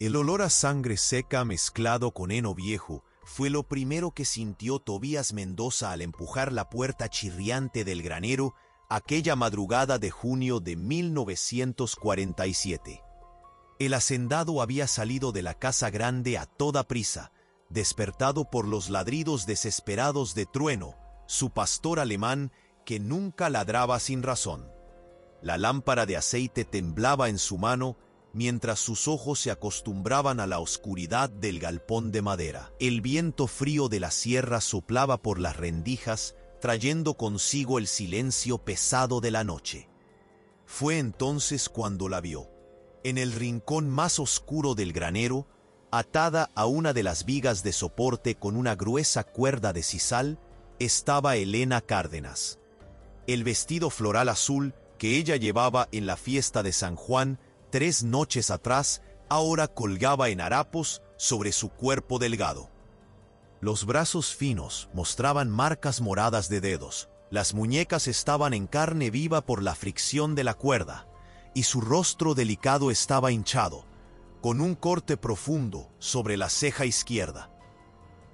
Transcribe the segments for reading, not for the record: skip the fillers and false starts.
El olor a sangre seca mezclado con heno viejo fue lo primero que sintió Tobías Mendoza al empujar la puerta chirriante del granero aquella madrugada de junio de 1947. El hacendado había salido de la casa grande a toda prisa, despertado por los ladridos desesperados de Trueno, su pastor alemán que nunca ladraba sin razón. La lámpara de aceite temblaba en su mano mientras sus ojos se acostumbraban a la oscuridad del galpón de madera. El viento frío de la sierra soplaba por las rendijas, trayendo consigo el silencio pesado de la noche. Fue entonces cuando la vio. En el rincón más oscuro del granero, atada a una de las vigas de soporte con una gruesa cuerda de sisal, estaba Elena Cárdenas. El vestido floral azul que ella llevaba en la fiesta de San Juan 3 noches atrás, ahora colgaba en harapos sobre su cuerpo delgado. Los brazos finos mostraban marcas moradas de dedos, las muñecas estaban en carne viva por la fricción de la cuerda, y su rostro delicado estaba hinchado, con un corte profundo sobre la ceja izquierda.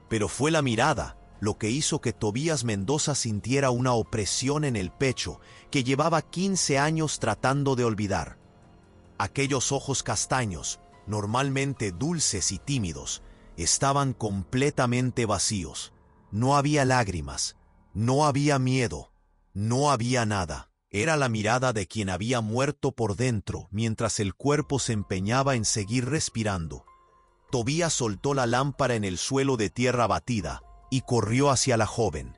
Pero fue la mirada lo que hizo que Tobías Mendoza sintiera una opresión en el pecho que llevaba 15 años tratando de olvidar. Aquellos ojos castaños, normalmente dulces y tímidos, estaban completamente vacíos. No había lágrimas, no había miedo, no había nada. Era la mirada de quien había muerto por dentro mientras el cuerpo se empeñaba en seguir respirando. Tobías soltó la lámpara en el suelo de tierra batida y corrió hacia la joven.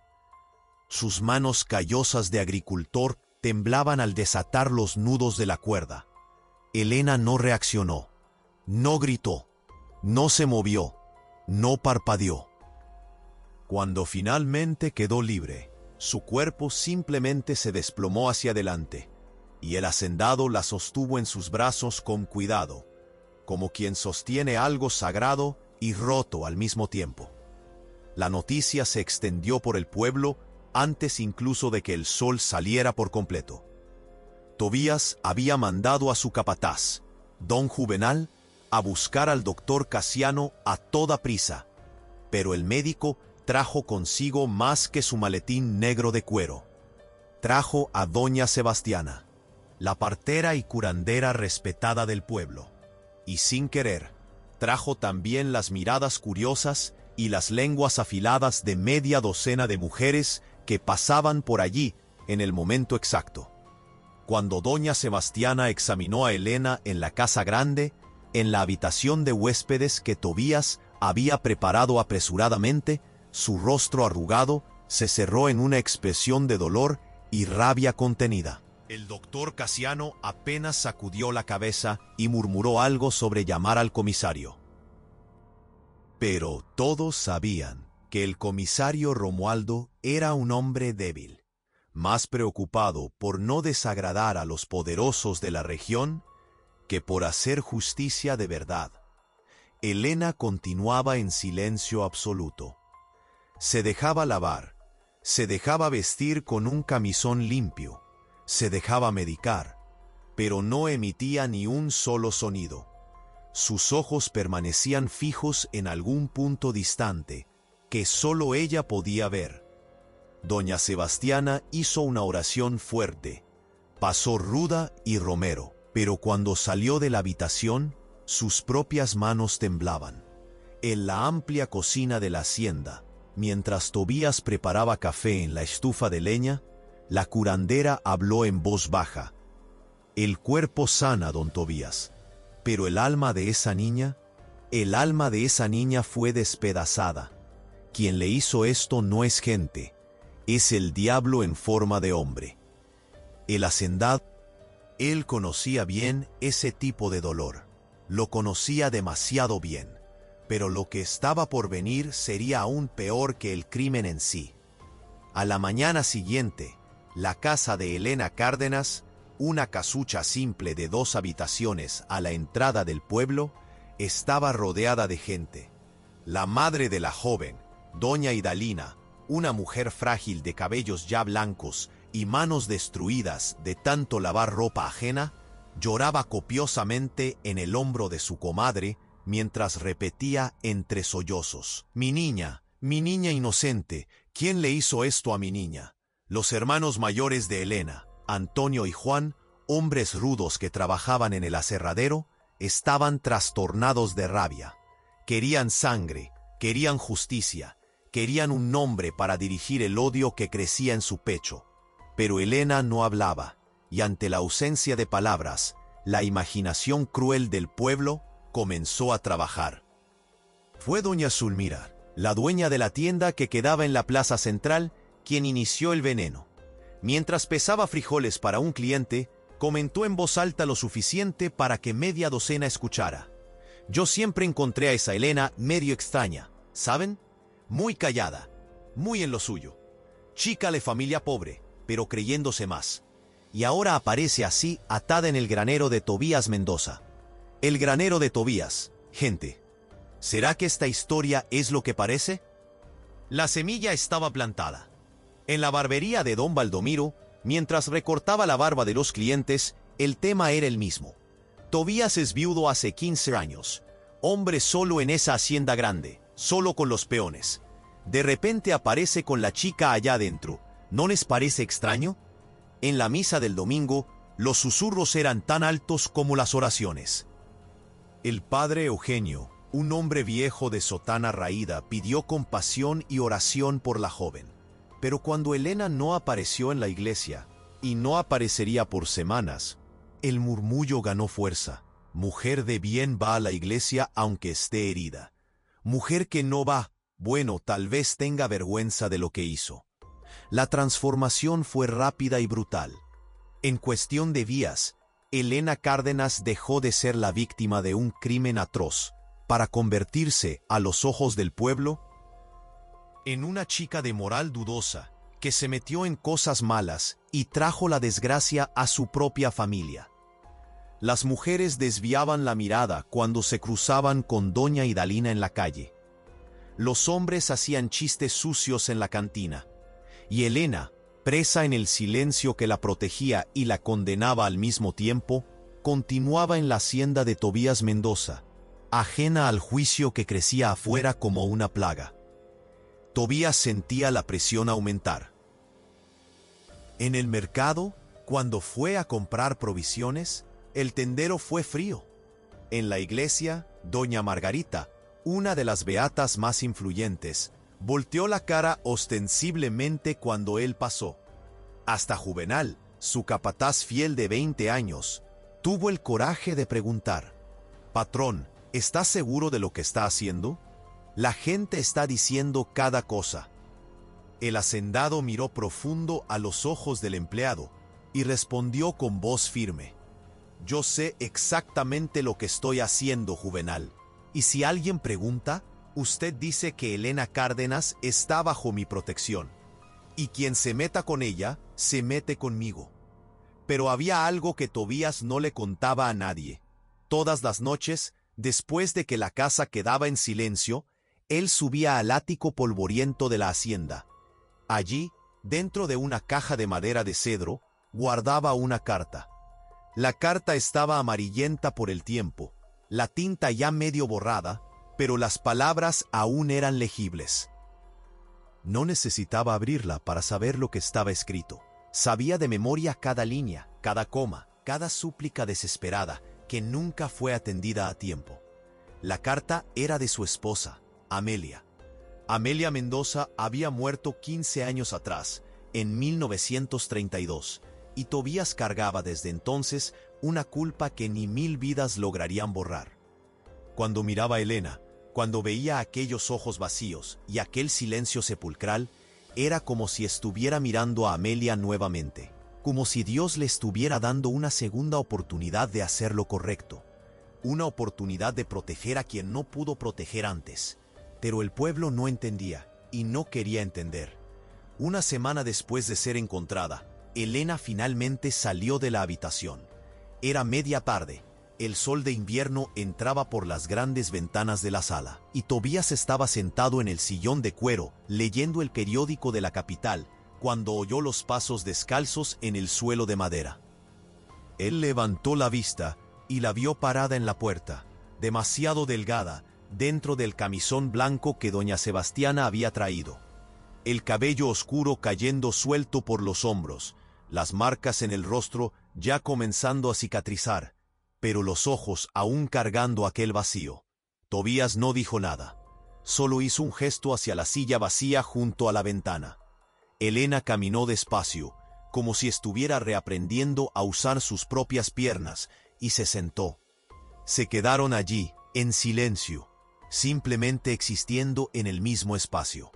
Sus manos callosas de agricultor temblaban al desatar los nudos de la cuerda. Elena no reaccionó, no gritó, no se movió, no parpadeó. Cuando finalmente quedó libre, su cuerpo simplemente se desplomó hacia adelante, y el hacendado la sostuvo en sus brazos con cuidado, como quien sostiene algo sagrado y roto al mismo tiempo. La noticia se extendió por el pueblo antes incluso de que el sol saliera por completo. Tobías había mandado a su capataz, don Juvenal, a buscar al doctor Casiano a toda prisa, pero el médico trajo consigo más que su maletín negro de cuero. Trajo a doña Sebastiana, la partera y curandera respetada del pueblo, y sin querer, trajo también las miradas curiosas y las lenguas afiladas de media docena de mujeres que pasaban por allí en el momento exacto. Cuando doña Sebastiana examinó a Elena en la casa grande, en la habitación de huéspedes que Tobías había preparado apresuradamente, su rostro arrugado se cerró en una expresión de dolor y rabia contenida. El doctor Casiano apenas sacudió la cabeza y murmuró algo sobre llamar al comisario. Pero todos sabían que el comisario Romualdo era un hombre débil, más preocupado por no desagradar a los poderosos de la región que por hacer justicia de verdad. Elena continuaba en silencio absoluto. Se dejaba lavar, se dejaba vestir con un camisón limpio, se dejaba medicar, pero no emitía ni un solo sonido. Sus ojos permanecían fijos en algún punto distante, que solo ella podía ver. Doña Sebastiana hizo una oración fuerte. Pasó Ruda y Romero, pero cuando salió de la habitación, sus propias manos temblaban. En la amplia cocina de la hacienda, mientras Tobías preparaba café en la estufa de leña, la curandera habló en voz baja. El cuerpo sana, don Tobías, pero el alma de esa niña fue despedazada. Quien le hizo esto no es gente, es el diablo en forma de hombre. El hacendado, él conocía bien ese tipo de dolor, lo conocía demasiado bien, pero lo que estaba por venir sería aún peor que el crimen en sí. A la mañana siguiente, la casa de Elena Cárdenas, una casucha simple de 2 habitaciones a la entrada del pueblo, estaba rodeada de gente. La madre de la joven, doña Idalina, una mujer frágil de cabellos ya blancos y manos destruidas de tanto lavar ropa ajena, lloraba copiosamente en el hombro de su comadre, mientras repetía entre sollozos: mi niña inocente, ¿quién le hizo esto a mi niña? Los hermanos mayores de Elena, Antonio y Juan, hombres rudos que trabajaban en el aserradero, estaban trastornados de rabia. Querían sangre, querían justicia, querían un nombre para dirigir el odio que crecía en su pecho. Pero Elena no hablaba, y ante la ausencia de palabras, la imaginación cruel del pueblo comenzó a trabajar. Fue doña Zulmira, la dueña de la tienda que quedaba en la plaza central, quien inició el veneno. Mientras pesaba frijoles para un cliente, comentó en voz alta lo suficiente para que media docena escuchara: yo siempre encontré a esa Elena medio extraña, ¿saben? Muy callada, muy en lo suyo. Chica de familia pobre, pero creyéndose más. Y ahora aparece así, atada en el granero de Tobías Mendoza. El granero de Tobías, gente. ¿Será que esta historia es lo que parece? La semilla estaba plantada. En la barbería de don Baldomiro, mientras recortaba la barba de los clientes, el tema era el mismo. Tobías es viudo hace 15 años. Hombre solo en esa hacienda grande, solo con los peones. De repente aparece con la chica allá adentro. ¿No les parece extraño? En la misa del domingo, los susurros eran tan altos como las oraciones. El padre Eugenio, un hombre viejo de sotana raída, pidió compasión y oración por la joven. Pero cuando Elena no apareció en la iglesia, y no aparecería por semanas, el murmullo ganó fuerza. Mujer de bien va a la iglesia aunque esté herida. Mujer que no va, bueno, tal vez tenga vergüenza de lo que hizo. La transformación fue rápida y brutal. En cuestión de días, Elena Cárdenas dejó de ser la víctima de un crimen atroz para convertirse, a los ojos del pueblo, en una chica de moral dudosa que se metió en cosas malas y trajo la desgracia a su propia familia. Las mujeres desviaban la mirada cuando se cruzaban con doña Idalina en la calle. Los hombres hacían chistes sucios en la cantina. Y Elena, presa en el silencio que la protegía y la condenaba al mismo tiempo, continuaba en la hacienda de Tobías Mendoza, ajena al juicio que crecía afuera como una plaga. Tobías sentía la presión aumentar. En el mercado, cuando fue a comprar provisiones, el tendero fue frío. En la iglesia, doña Margarita, una de las beatas más influyentes, volteó la cara ostensiblemente cuando él pasó. Hasta Juvenal, su capataz fiel de 20 años, tuvo el coraje de preguntar: «Patrón, ¿estás seguro de lo que está haciendo? La gente está diciendo cada cosa». El hacendado miró profundo a los ojos del empleado y respondió con voz firme: «Yo sé exactamente lo que estoy haciendo, Juvenal. Y si alguien pregunta, usted dice que Elena Cárdenas está bajo mi protección. Y quien se meta con ella, se mete conmigo». Pero había algo que Tobías no le contaba a nadie. Todas las noches, después de que la casa quedaba en silencio, él subía al ático polvoriento de la hacienda. Allí, dentro de una caja de madera de cedro, guardaba una carta. La carta estaba amarillenta por el tiempo, la tinta ya medio borrada, pero las palabras aún eran legibles. No necesitaba abrirla para saber lo que estaba escrito. Sabía de memoria cada línea, cada coma, cada súplica desesperada que nunca fue atendida a tiempo. La carta era de su esposa, Amelia. Amelia Mendoza había muerto 15 años atrás, en 1932, y Tobías cargaba desde entonces una culpa que ni 1000 vidas lograrían borrar. Cuando miraba a Elena, cuando veía aquellos ojos vacíos y aquel silencio sepulcral, era como si estuviera mirando a Amelia nuevamente, como si Dios le estuviera dando una segunda oportunidad de hacer lo correcto, una oportunidad de proteger a quien no pudo proteger antes. Pero el pueblo no entendía y no quería entender. Una semana después de ser encontrada, Elena finalmente salió de la habitación. Era media tarde. El sol de invierno entraba por las grandes ventanas de la sala, y Tobías estaba sentado en el sillón de cuero, leyendo el periódico de la capital, cuando oyó los pasos descalzos en el suelo de madera. Él levantó la vista y la vio parada en la puerta, demasiado delgada, dentro del camisón blanco que doña Sebastiana había traído. El cabello oscuro cayendo suelto por los hombros, las marcas en el rostro ya comenzando a cicatrizar, pero los ojos aún cargando aquel vacío. Tobías no dijo nada. Solo hizo un gesto hacia la silla vacía junto a la ventana. Elena caminó despacio, como si estuviera reaprendiendo a usar sus propias piernas, y se sentó. Se quedaron allí, en silencio, simplemente existiendo en el mismo espacio.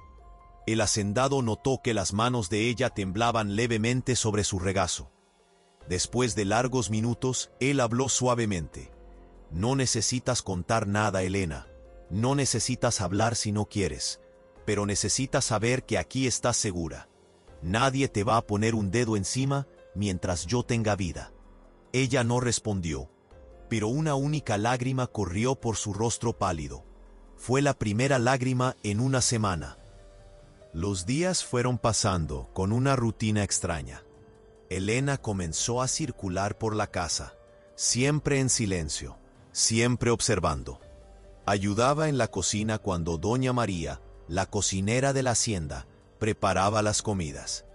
El hacendado notó que las manos de ella temblaban levemente sobre su regazo. Después de largos minutos, él habló suavemente. No necesitas contar nada, Elena. No necesitas hablar si no quieres, pero necesitas saber que aquí estás segura. Nadie te va a poner un dedo encima mientras yo tenga vida. Ella no respondió, pero una única lágrima corrió por su rostro pálido. Fue la primera lágrima en una semana. Los días fueron pasando con una rutina extraña. Elena comenzó a circular por la casa, siempre en silencio, siempre observando. Ayudaba en la cocina cuando doña María, la cocinera de la hacienda, preparaba las comidas.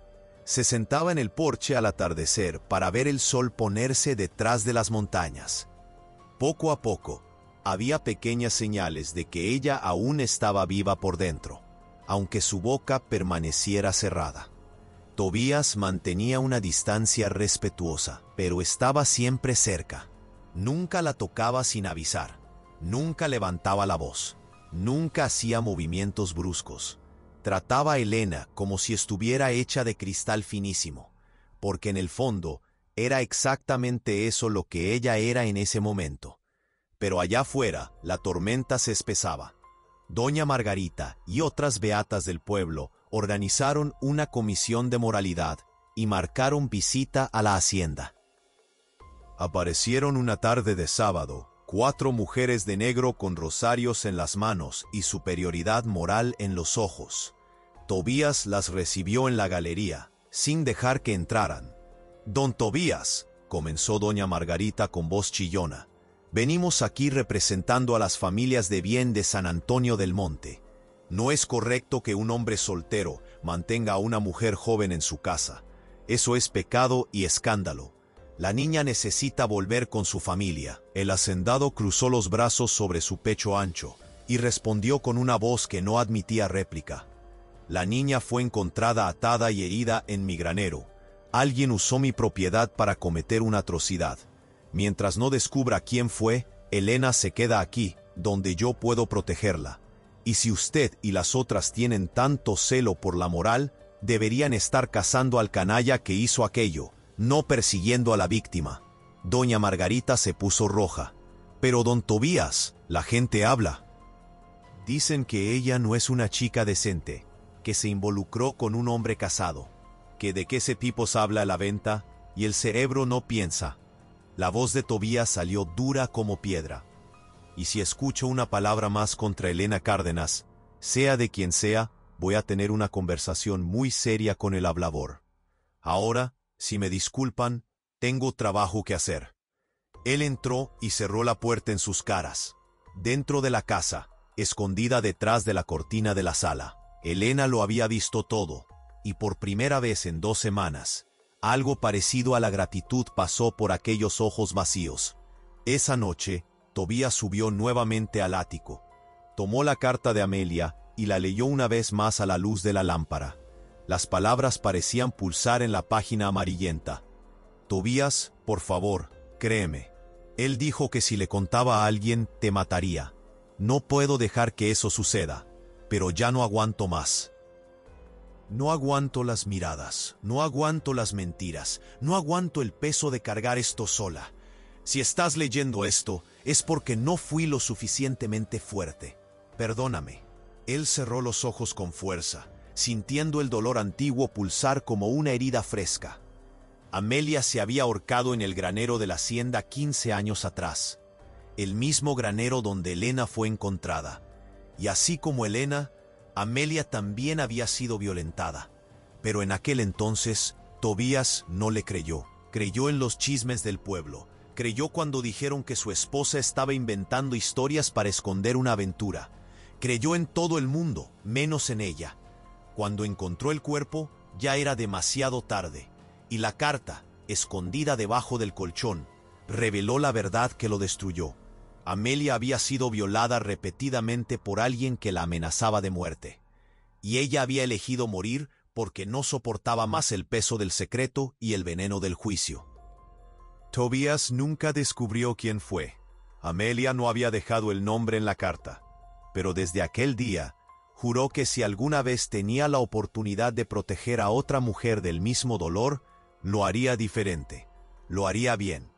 Se sentaba en el porche al atardecer para ver el sol ponerse detrás de las montañas. Poco a poco, había pequeñas señales de que ella aún estaba viva por dentro, aunque su boca permaneciera cerrada. Tobías mantenía una distancia respetuosa, pero estaba siempre cerca. Nunca la tocaba sin avisar. Nunca levantaba la voz. Nunca hacía movimientos bruscos. Trataba a Elena como si estuviera hecha de cristal finísimo, porque en el fondo era exactamente eso lo que ella era en ese momento. Pero allá afuera, la tormenta se espesaba. Doña Margarita y otras beatas del pueblo organizaron una comisión de moralidad y marcaron visita a la hacienda. Aparecieron una tarde de sábado, 4 mujeres de negro con rosarios en las manos y superioridad moral en los ojos. Tobías las recibió en la galería, sin dejar que entraran. «Don Tobías», comenzó doña Margarita con voz chillona, «venimos aquí representando a las familias de bien de San Antonio del Monte. No es correcto que un hombre soltero mantenga a una mujer joven en su casa. Eso es pecado y escándalo. La niña necesita volver con su familia». El hacendado cruzó los brazos sobre su pecho ancho y respondió con una voz que no admitía réplica. «La niña fue encontrada atada y herida en mi granero. Alguien usó mi propiedad para cometer una atrocidad. Mientras no descubra quién fue, Elena se queda aquí, donde yo puedo protegerla. Y si usted y las otras tienen tanto celo por la moral, deberían estar cazando al canalla que hizo aquello, no persiguiendo a la víctima». Doña Margarita se puso roja. «Pero don Tobías, la gente habla. Dicen que ella no es una chica decente, que se involucró con un hombre casado, que de qué ese tipo habla a la venta y el cerebro no piensa». La voz de Tobías salió dura como piedra. «Y si escucho una palabra más contra Elena Cárdenas, sea de quien sea, voy a tener una conversación muy seria con el hablador. Ahora, si me disculpan, tengo trabajo que hacer». Él entró y cerró la puerta en sus caras. Dentro de la casa, escondida detrás de la cortina de la sala, Elena lo había visto todo, y por primera vez en 2 semanas, algo parecido a la gratitud pasó por aquellos ojos vacíos. Esa noche, Tobías subió nuevamente al ático. Tomó la carta de Amelia y la leyó una vez más a la luz de la lámpara. Las palabras parecían pulsar en la página amarillenta. «Tobías, por favor, créeme. Él dijo que si le contaba a alguien, te mataría. No puedo dejar que eso suceda, pero ya no aguanto más. No aguanto las miradas, no aguanto las mentiras, no aguanto el peso de cargar esto sola. Si estás leyendo esto, es porque no fui lo suficientemente fuerte. Perdóname». Él cerró los ojos con fuerza, sintiendo el dolor antiguo pulsar como una herida fresca. Amelia se había ahorcado en el granero de la hacienda 15 años atrás, el mismo granero donde Elena fue encontrada. Y así como Elena, Amelia también había sido violentada. Pero en aquel entonces, Tobías no le creyó. Creyó en los chismes del pueblo, Creyó cuando dijeron que su esposa estaba inventando historias para esconder una aventura. Creyó en todo el mundo, menos en ella. Cuando encontró el cuerpo, ya era demasiado tarde, y la carta, escondida debajo del colchón, reveló la verdad que lo destruyó. Amelia había sido violada repetidamente por alguien que la amenazaba de muerte, y ella había elegido morir porque no soportaba más el peso del secreto y el veneno del juicio. Tobias nunca descubrió quién fue. Amelia no había dejado el nombre en la carta, pero desde aquel día juró que si alguna vez tenía la oportunidad de proteger a otra mujer del mismo dolor, lo haría diferente, lo haría bien.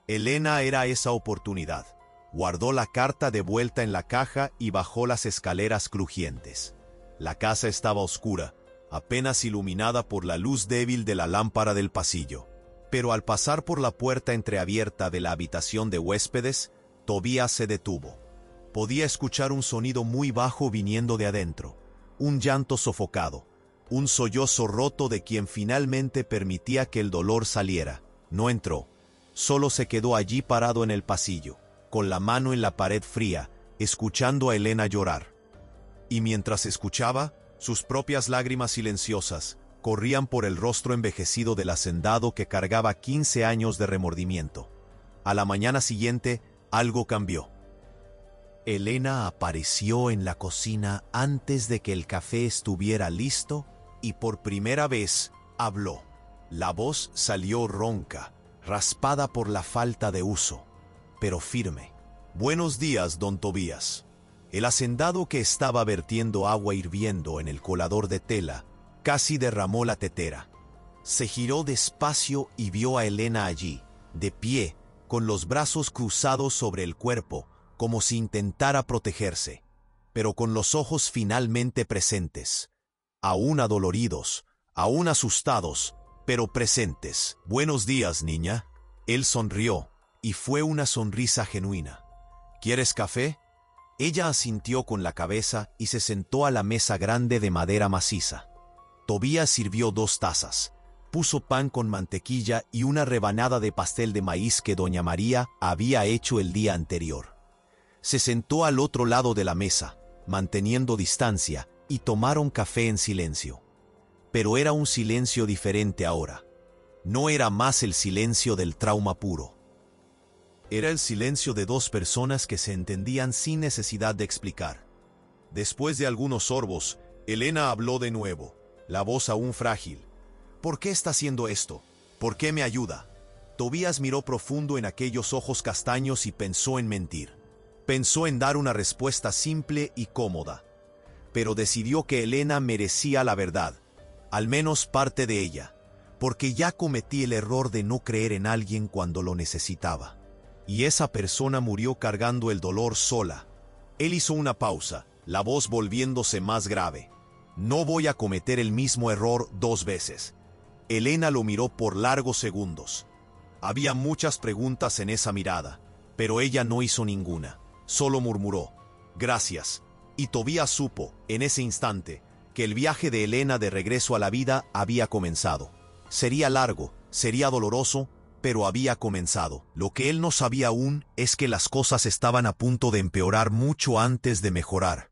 Elena era esa oportunidad. Guardó la carta de vuelta en la caja y bajó las escaleras crujientes. La casa estaba oscura, apenas iluminada por la luz débil de la lámpara del pasillo. Pero al pasar por la puerta entreabierta de la habitación de huéspedes, Tobías se detuvo. Podía escuchar un sonido muy bajo viniendo de adentro, un llanto sofocado, un sollozo roto de quien finalmente permitía que el dolor saliera. No entró, solo se quedó allí parado en el pasillo, con la mano en la pared fría, escuchando a Elena llorar. Y mientras escuchaba, sus propias lágrimas silenciosas corrían por el rostro envejecido del hacendado que cargaba 15 años de remordimiento. A la mañana siguiente, algo cambió. Elena apareció en la cocina antes de que el café estuviera listo y por primera vez habló. La voz salió ronca, raspada por la falta de uso, pero firme. «Buenos días, don Tobías». El hacendado, que estaba vertiendo agua hirviendo en el colador de tela, casi derramó la tetera. Se giró despacio y vio a Elena allí, de pie, con los brazos cruzados sobre el cuerpo, como si intentara protegerse, pero con los ojos finalmente presentes, aún adoloridos, aún asustados, pero presentes. «Buenos días, niña». Él sonrió, y fue una sonrisa genuina. «¿Quieres café?» Ella asintió con la cabeza y se sentó a la mesa grande de madera maciza. Tobías sirvió 2 tazas, puso pan con mantequilla y una rebanada de pastel de maíz que doña María había hecho el día anterior. Se sentó al otro lado de la mesa, manteniendo distancia, y tomaron café en silencio. Pero era un silencio diferente ahora. No era más el silencio del trauma puro. Era el silencio de 2 personas que se entendían sin necesidad de explicar. Después de algunos sorbos, Elena habló de nuevo, la voz aún frágil. «¿Por qué está haciendo esto? ¿Por qué me ayuda?» Tobías miró profundo en aquellos ojos castaños y pensó en mentir. Pensó en dar una respuesta simple y cómoda. Pero decidió que Elena merecía la verdad, al menos parte de ella, porque ya cometí el error de no creer en alguien cuando lo necesitaba. Y esa persona murió cargando el dolor sola. Él hizo una pausa, la voz volviéndose más grave. «No voy a cometer el mismo error 2 veces». Elena lo miró por largos segundos. Había muchas preguntas en esa mirada, pero ella no hizo ninguna. Solo murmuró, «Gracias». Y Tobías supo, en ese instante, que el viaje de Elena de regreso a la vida había comenzado. Sería largo, sería doloroso, pero había comenzado. Lo que él no sabía aún es que las cosas estaban a punto de empeorar mucho antes de mejorar.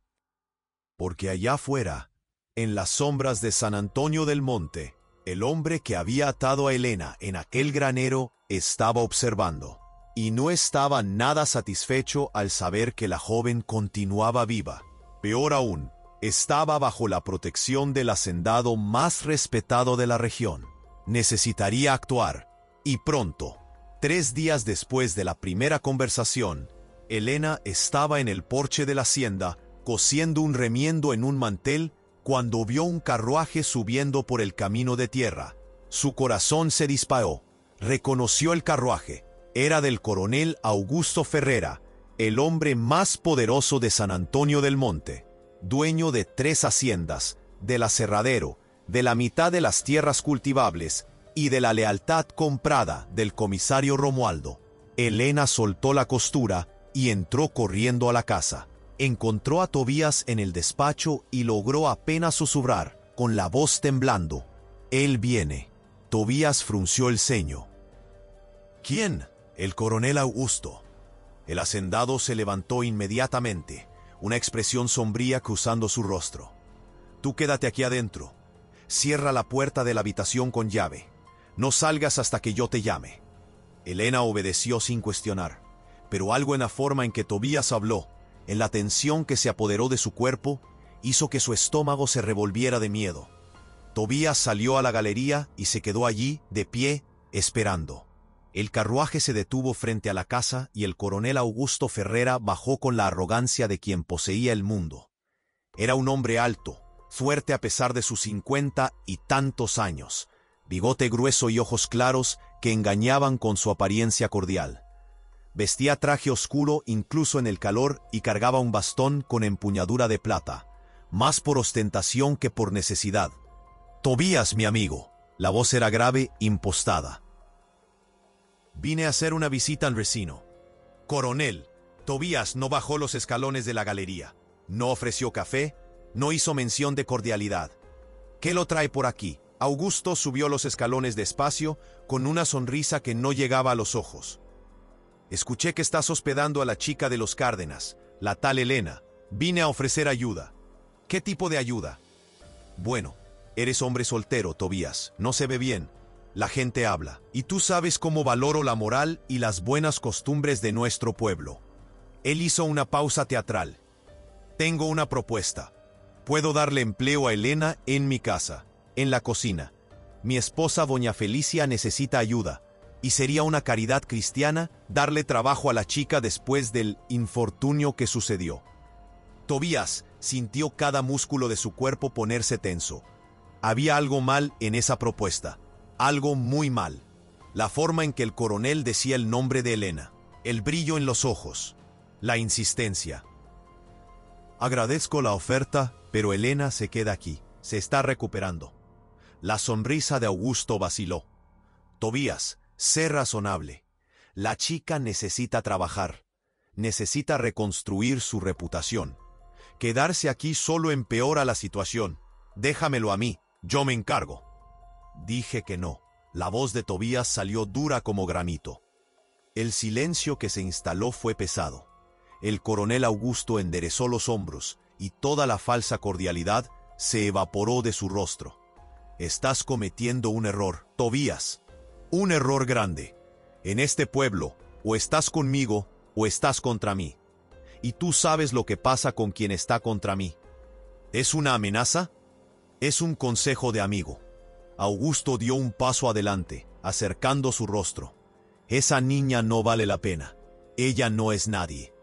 Porque allá afuera, en las sombras de San Antonio del Monte, el hombre que había atado a Elena en aquel granero estaba observando. Y no estaba nada satisfecho al saber que la joven continuaba viva. Peor aún, estaba bajo la protección del hacendado más respetado de la región. Necesitaría actuar. Y pronto. 3 días después de la primera conversación, Elena estaba en el porche de la hacienda, cosiendo un remiendo en un mantel, cuando vio un carruaje subiendo por el camino de tierra. Su corazón se disparó. Reconoció el carruaje. Era del coronel Augusto Ferrera, el hombre más poderoso de San Antonio del Monte, dueño de 3 haciendas, del aserradero, de la mitad de las tierras cultivables y de la lealtad comprada del comisario Romualdo. Elena soltó la costura y entró corriendo a la casa. Encontró a Tobías en el despacho y logró apenas susurrar, con la voz temblando, «Él viene». Tobías frunció el ceño. «¿Quién?». El coronel Augusto. El hacendado se levantó inmediatamente, una expresión sombría cruzando su rostro. Tú quédate aquí adentro. Cierra la puerta de la habitación con llave. No salgas hasta que yo te llame. Elena obedeció sin cuestionar, pero algo en la forma en que Tobías habló, en la tensión que se apoderó de su cuerpo, hizo que su estómago se revolviera de miedo. Tobías salió a la galería y se quedó allí, de pie, esperando. El carruaje se detuvo frente a la casa y el coronel Augusto Ferrera bajó con la arrogancia de quien poseía el mundo. Era un hombre alto, fuerte a pesar de sus 50 y tantos años, bigote grueso y ojos claros que engañaban con su apariencia cordial. Vestía traje oscuro incluso en el calor y cargaba un bastón con empuñadura de plata, más por ostentación que por necesidad. «Tobías, mi amigo». La voz era grave, impostada. «Vine a hacer una visita al vecino». «Coronel». Tobías no bajó los escalones de la galería. No ofreció café, no hizo mención de cordialidad. «¿Qué lo trae por aquí?» Augusto subió los escalones despacio, con una sonrisa que no llegaba a los ojos. «Escuché que estás hospedando a la chica de los Cárdenas, la tal Elena. Vine a ofrecer ayuda». «¿Qué tipo de ayuda?» «Bueno, eres hombre soltero, Tobías. No se ve bien. La gente habla. Y tú sabes cómo valoro la moral y las buenas costumbres de nuestro pueblo». Él hizo una pausa teatral. «Tengo una propuesta. Puedo darle empleo a Elena en mi casa, en la cocina. Mi esposa doña Felicia necesita ayuda, y sería una caridad cristiana darle trabajo a la chica después del infortunio que sucedió». Tobías sintió cada músculo de su cuerpo ponerse tenso. Había algo mal en esa propuesta, algo muy mal. La forma en que el coronel decía el nombre de Elena, el brillo en los ojos, la insistencia. «Agradezco la oferta, pero Elena se queda aquí, se está recuperando». La sonrisa de Augusto vaciló. «Tobías, sé razonable. La chica necesita trabajar, necesita reconstruir su reputación. Quedarse aquí solo empeora la situación. Déjamelo a mí, yo me encargo». Dije que no. La voz de Tobías salió dura como granito. El silencio que se instaló fue pesado. El coronel Augusto enderezó los hombros y toda la falsa cordialidad se evaporó de su rostro. «Estás cometiendo un error, Tobías. Un error grande. En este pueblo, o estás conmigo o estás contra mí. Y tú sabes lo que pasa con quien está contra mí. ¿Es una amenaza? Es un consejo de amigo». Augusto dio un paso adelante, acercando su rostro. «Esa niña no vale la pena. Ella no es nadie.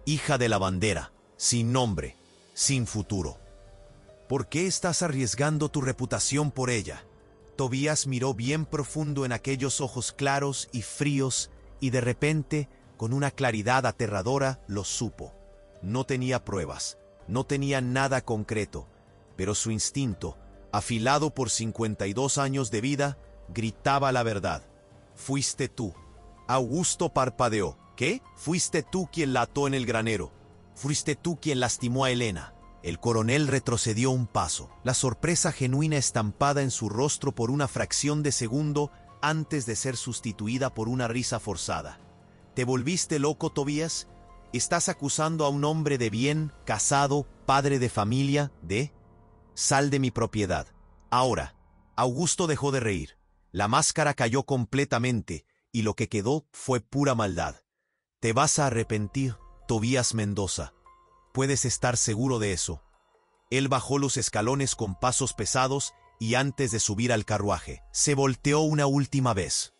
Hija de la bandera, sin nombre, sin futuro. ¿Por qué estás arriesgando tu reputación por ella?» Tobías miró bien profundo en aquellos ojos claros y fríos y de repente, con una claridad aterradora, lo supo. No tenía pruebas, no tenía nada concreto, pero su instinto, afilado por 52 años de vida, gritaba la verdad. «Fuiste tú». Augusto parpadeó. «¿Qué? Fuiste tú quien la ató en el granero. Fuiste tú quien lastimó a Elena». El coronel retrocedió un paso, la sorpresa genuina estampada en su rostro por una fracción de segundo antes de ser sustituida por una risa forzada. «¿Te volviste loco, Tobías? ¿Estás acusando a un hombre de bien, casado, padre de familia, de...? Sal de mi propiedad. Ahora». Augusto dejó de reír. La máscara cayó completamente y lo que quedó fue pura maldad. «Te vas a arrepentir, Tobías Mendoza. Puedes estar seguro de eso». Él bajó los escalones con pasos pesados y antes de subir al carruaje, se volteó una última vez.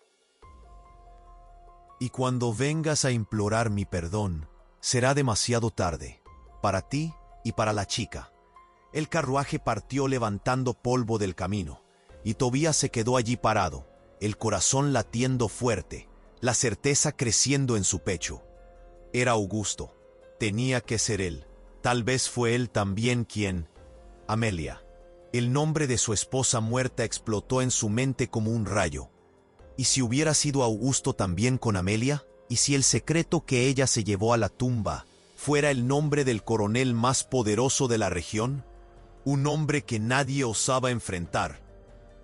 «Y cuando vengas a implorar mi perdón, será demasiado tarde, para ti y para la chica». El carruaje partió levantando polvo del camino, y Tobías se quedó allí parado, el corazón latiendo fuerte, la certeza creciendo en su pecho. Era Augusto. Tenía que ser él. Tal vez fue él también quien... Amelia. El nombre de su esposa muerta explotó en su mente como un rayo. ¿Y si hubiera sido Augusto también con Amelia? ¿Y si el secreto que ella se llevó a la tumba fuera el nombre del coronel más poderoso de la región? Un hombre que nadie osaba enfrentar.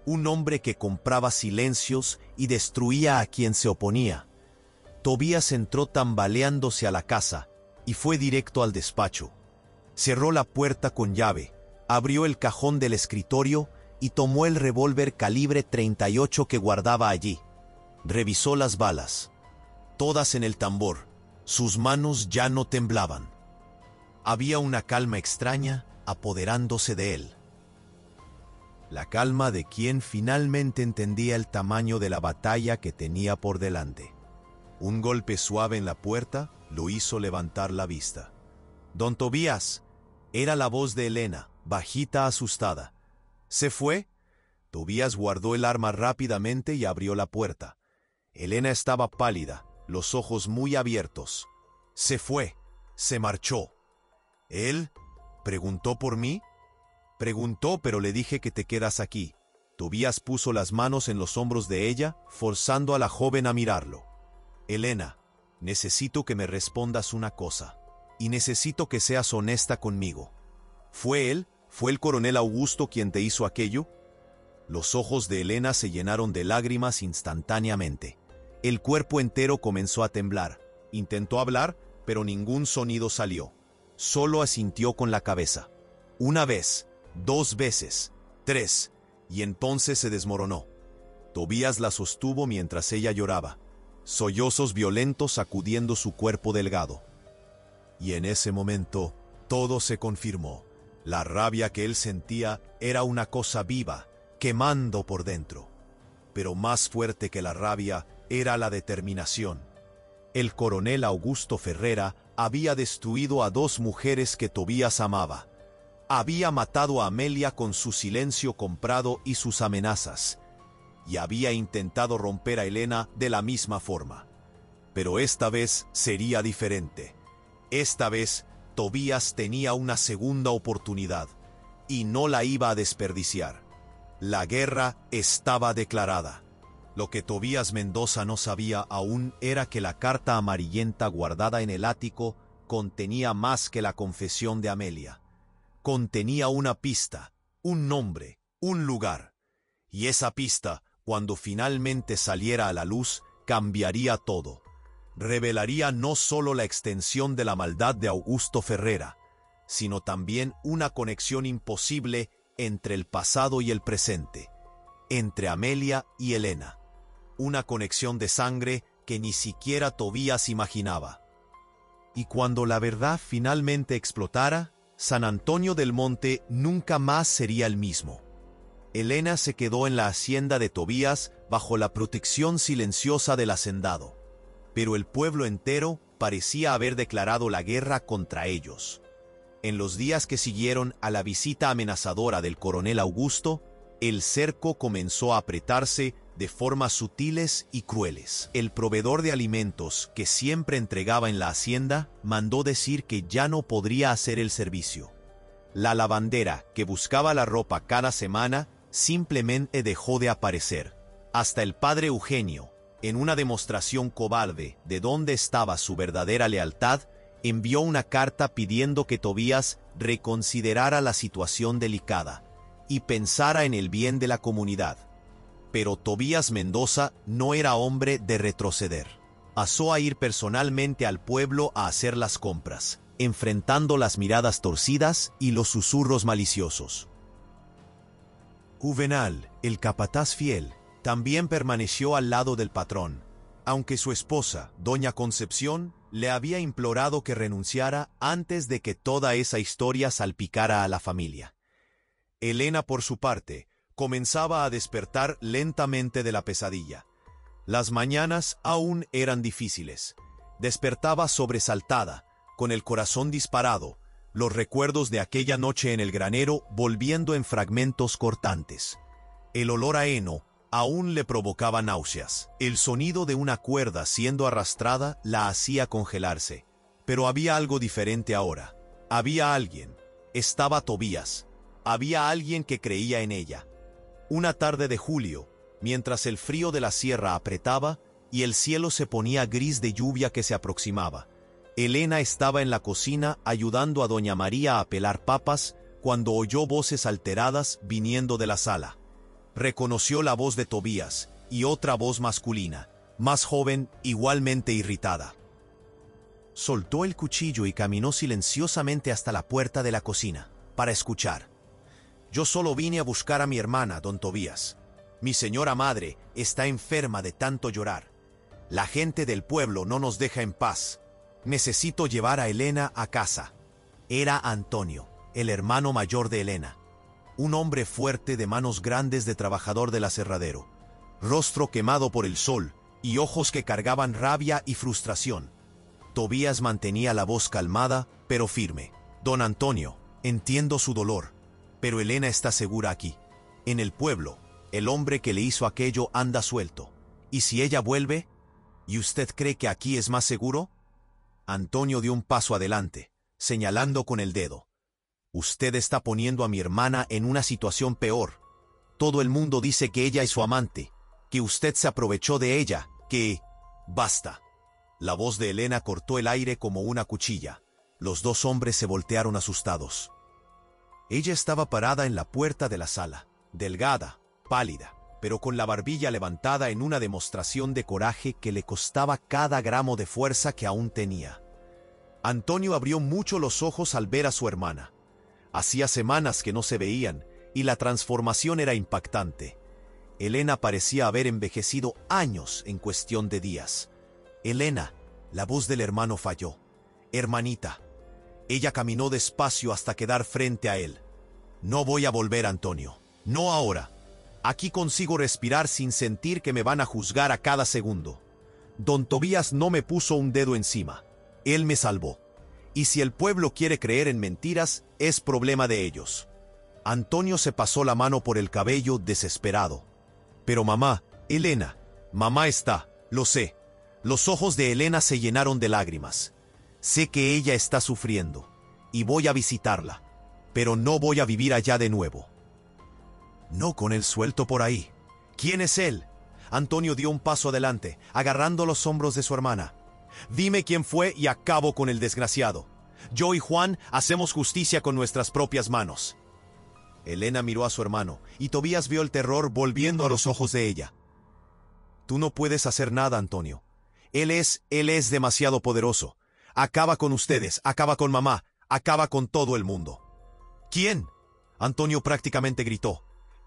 Un hombre que compraba silencios y destruía a quien se oponía. Tobías entró tambaleándose a la casa y fue directo al despacho. Cerró la puerta con llave, abrió el cajón del escritorio y tomó el revólver calibre 38 que guardaba allí. Revisó las balas, todas en el tambor. Sus manos ya no temblaban. Había una calma extraña apoderándose de él. La calma de quien finalmente entendía el tamaño de la batalla que tenía por delante. Un golpe suave en la puerta lo hizo levantar la vista. «Don Tobías», era la voz de Elena, bajita, asustada. «¿Se fue?» Tobías guardó el arma rápidamente y abrió la puerta. Elena estaba pálida, los ojos muy abiertos. «Se fue, se marchó». «¿Él? ¿Preguntó por mí?» «Preguntó, pero le dije que te quedas aquí». Tobías puso las manos en los hombros de ella, forzando a la joven a mirarlo. «Elena, necesito que me respondas una cosa, y necesito que seas honesta conmigo. ¿Fue él, fue el coronel Augusto quien te hizo aquello?» Los ojos de Elena se llenaron de lágrimas instantáneamente. El cuerpo entero comenzó a temblar. Intentó hablar, pero ningún sonido salió. Solo asintió con la cabeza. Una vez, 2 veces, 3, y entonces se desmoronó. Tobías la sostuvo mientras ella lloraba, sollozos violentos sacudiendo su cuerpo delgado. Y en ese momento, todo se confirmó. La rabia que él sentía era una cosa viva, quemando por dentro. Pero más fuerte que la rabia era la determinación. El coronel Augusto Ferrera había destruido a 2 mujeres que Tobías amaba. Había matado a Amelia con su silencio comprado y sus amenazas. Y había intentado romper a Elena de la misma forma. Pero esta vez sería diferente. Esta vez Tobías tenía una segunda oportunidad, y no la iba a desperdiciar. La guerra estaba declarada. Lo que Tobías Mendoza no sabía aún era que la carta amarillenta guardada en el ático contenía más que la confesión de Amelia. Contenía una pista, un nombre, un lugar. Y esa pista, cuando finalmente saliera a la luz, cambiaría todo. Revelaría no solo la extensión de la maldad de Augusto Ferrera, sino también una conexión imposible entre el pasado y el presente, entre Amelia y Elena. Una conexión de sangre que ni siquiera Tobías imaginaba. Y cuando la verdad finalmente explotara, San Antonio del Monte nunca más sería el mismo. Elena se quedó en la hacienda de Tobías bajo la protección silenciosa del hacendado. Pero el pueblo entero parecía haber declarado la guerra contra ellos. En los días que siguieron a la visita amenazadora del coronel Augusto, el cerco comenzó a apretarse de formas sutiles y crueles. El proveedor de alimentos que siempre entregaba en la hacienda mandó decir que ya no podría hacer el servicio. La lavandera que buscaba la ropa cada semana simplemente dejó de aparecer. Hasta el padre Eugenio, en una demostración cobarde de dónde estaba su verdadera lealtad, envió una carta pidiendo que Tobías reconsiderara la situación delicada y pensara en el bien de la comunidad. Pero Tobías Mendoza no era hombre de retroceder. Pasó a ir personalmente al pueblo a hacer las compras, enfrentando las miradas torcidas y los susurros maliciosos. Juvenal, el capataz fiel, también permaneció al lado del patrón, aunque su esposa, doña Concepción, le había implorado que renunciara antes de que toda esa historia salpicara a la familia. Elena, por su parte, comenzaba a despertar lentamente de la pesadilla. Las mañanas aún eran difíciles. Despertaba sobresaltada, con el corazón disparado, los recuerdos de aquella noche en el granero volviendo en fragmentos cortantes. El olor a heno aún le provocaba náuseas. El sonido de una cuerda siendo arrastrada la hacía congelarse. Pero había algo diferente ahora. Había alguien. Estaba Tobías. Había alguien que creía en ella. Una tarde de julio, mientras el frío de la sierra apretaba y el cielo se ponía gris de lluvia que se aproximaba, Elena estaba en la cocina ayudando a doña María a pelar papas cuando oyó voces alteradas viniendo de la sala. Reconoció la voz de Tobías y otra voz masculina, más joven, igualmente irritada. Soltó el cuchillo y caminó silenciosamente hasta la puerta de la cocina, para escuchar. Yo solo vine a buscar a mi hermana, don Tobías. Mi señora madre está enferma de tanto llorar. La gente del pueblo no nos deja en paz. Necesito llevar a Elena a casa. Era Antonio, el hermano mayor de Elena. Un hombre fuerte de manos grandes de trabajador del aserradero, rostro quemado por el sol y ojos que cargaban rabia y frustración. Tobías mantenía la voz calmada, pero firme. Don Antonio, entiendo su dolor, pero Elena está segura aquí. En el pueblo, el hombre que le hizo aquello anda suelto. ¿Y si ella vuelve? ¿Y usted cree que aquí es más seguro? Antonio dio un paso adelante, señalando con el dedo. Usted está poniendo a mi hermana en una situación peor. Todo el mundo dice que ella es su amante, que usted se aprovechó de ella, que... Basta. La voz de Elena cortó el aire como una cuchilla. Los dos hombres se voltearon asustados. Ella estaba parada en la puerta de la sala, delgada, pálida, pero con la barbilla levantada en una demostración de coraje que le costaba cada gramo de fuerza que aún tenía. Antonio abrió mucho los ojos al ver a su hermana. Hacía semanas que no se veían, y la transformación era impactante. Elena parecía haber envejecido años en cuestión de días. Elena, la voz del hermano falló. Hermanita. Ella caminó despacio hasta quedar frente a él. No voy a volver, Antonio. No ahora. Aquí consigo respirar sin sentir que me van a juzgar a cada segundo. Don Tobías no me puso un dedo encima. Él me salvó. Y si el pueblo quiere creer en mentiras, es problema de ellos. Antonio se pasó la mano por el cabello desesperado. Pero mamá, Elena, mamá está, lo sé. Los ojos de Elena se llenaron de lágrimas. Sé que ella está sufriendo, y voy a visitarla, pero no voy a vivir allá de nuevo. No con él suelto por ahí. ¿Quién es él? Antonio dio un paso adelante, agarrando los hombros de su hermana. Dime quién fue y acabo con el desgraciado. Yo y Juan hacemos justicia con nuestras propias manos. Elena miró a su hermano, y Tobías vio el terror volviendo a los ojos de ella. Tú no puedes hacer nada, Antonio. Él es demasiado poderoso. Acaba con ustedes, acaba con mamá, acaba con todo el mundo. ¿Quién? Antonio prácticamente gritó.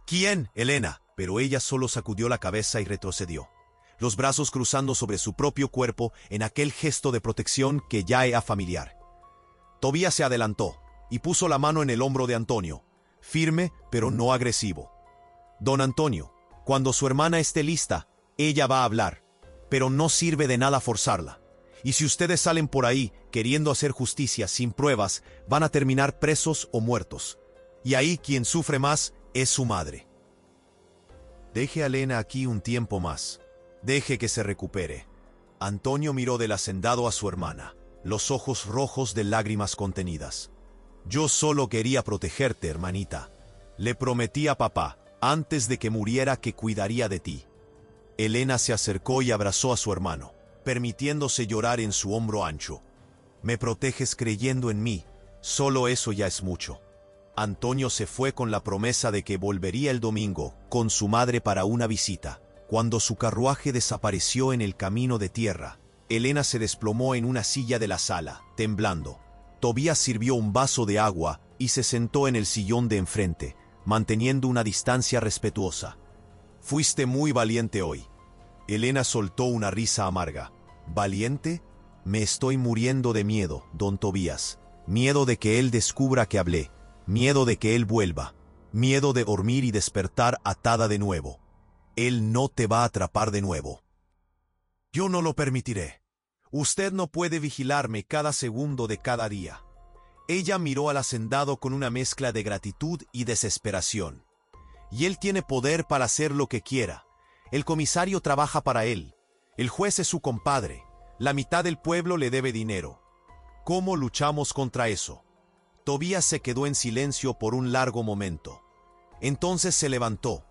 ¿Quién, Elena? Pero ella solo sacudió la cabeza y retrocedió, los brazos cruzando sobre su propio cuerpo en aquel gesto de protección que ya era familiar. Tobías se adelantó y puso la mano en el hombro de Antonio, firme pero no agresivo. Don Antonio, cuando su hermana esté lista, ella va a hablar, pero no sirve de nada forzarla. Y si ustedes salen por ahí queriendo hacer justicia sin pruebas, van a terminar presos o muertos. Y ahí quien sufre más es su madre. Deje a Elena aquí un tiempo más. Deje que se recupere. Antonio miró del hacendado a su hermana, los ojos rojos de lágrimas contenidas. Yo solo quería protegerte, hermanita. Le prometí a papá, antes de que muriera, que cuidaría de ti. Elena se acercó y abrazó a su hermano, permitiéndose llorar en su hombro ancho. Me proteges creyendo en mí, solo eso ya es mucho. Antonio se fue con la promesa de que volvería el domingo con su madre para una visita. Cuando su carruaje desapareció en el camino de tierra, Elena se desplomó en una silla de la sala, temblando. Tobías sirvió un vaso de agua y se sentó en el sillón de enfrente, manteniendo una distancia respetuosa. Fuiste muy valiente hoy. Elena soltó una risa amarga. ¿Valiente? Me estoy muriendo de miedo, don Tobías. Miedo de que él descubra que hablé. Miedo de que él vuelva. Miedo de dormir y despertar atada de nuevo. Él no te va a atrapar de nuevo. Yo no lo permitiré. Usted no puede vigilarme cada segundo de cada día. Ella miró al hacendado con una mezcla de gratitud y desesperación. Y él tiene poder para hacer lo que quiera. El comisario trabaja para él. El juez es su compadre. La mitad del pueblo le debe dinero. ¿Cómo luchamos contra eso? Tobías se quedó en silencio por un largo momento. Entonces se levantó,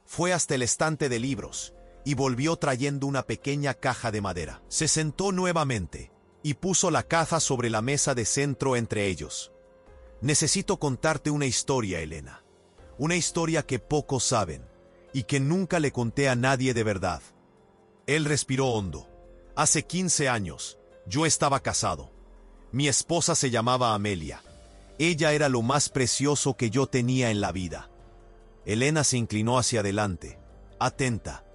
fue hasta el estante de libros y volvió trayendo una pequeña caja de madera. Se sentó nuevamente y puso la caja sobre la mesa de centro entre ellos. Necesito contarte una historia, Elena. Una historia que pocos saben y que nunca le conté a nadie de verdad. Él respiró hondo. Hace 15 años, yo estaba casado. Mi esposa se llamaba Amelia. Ella era lo más precioso que yo tenía en la vida. Elena se inclinó hacia adelante, atenta.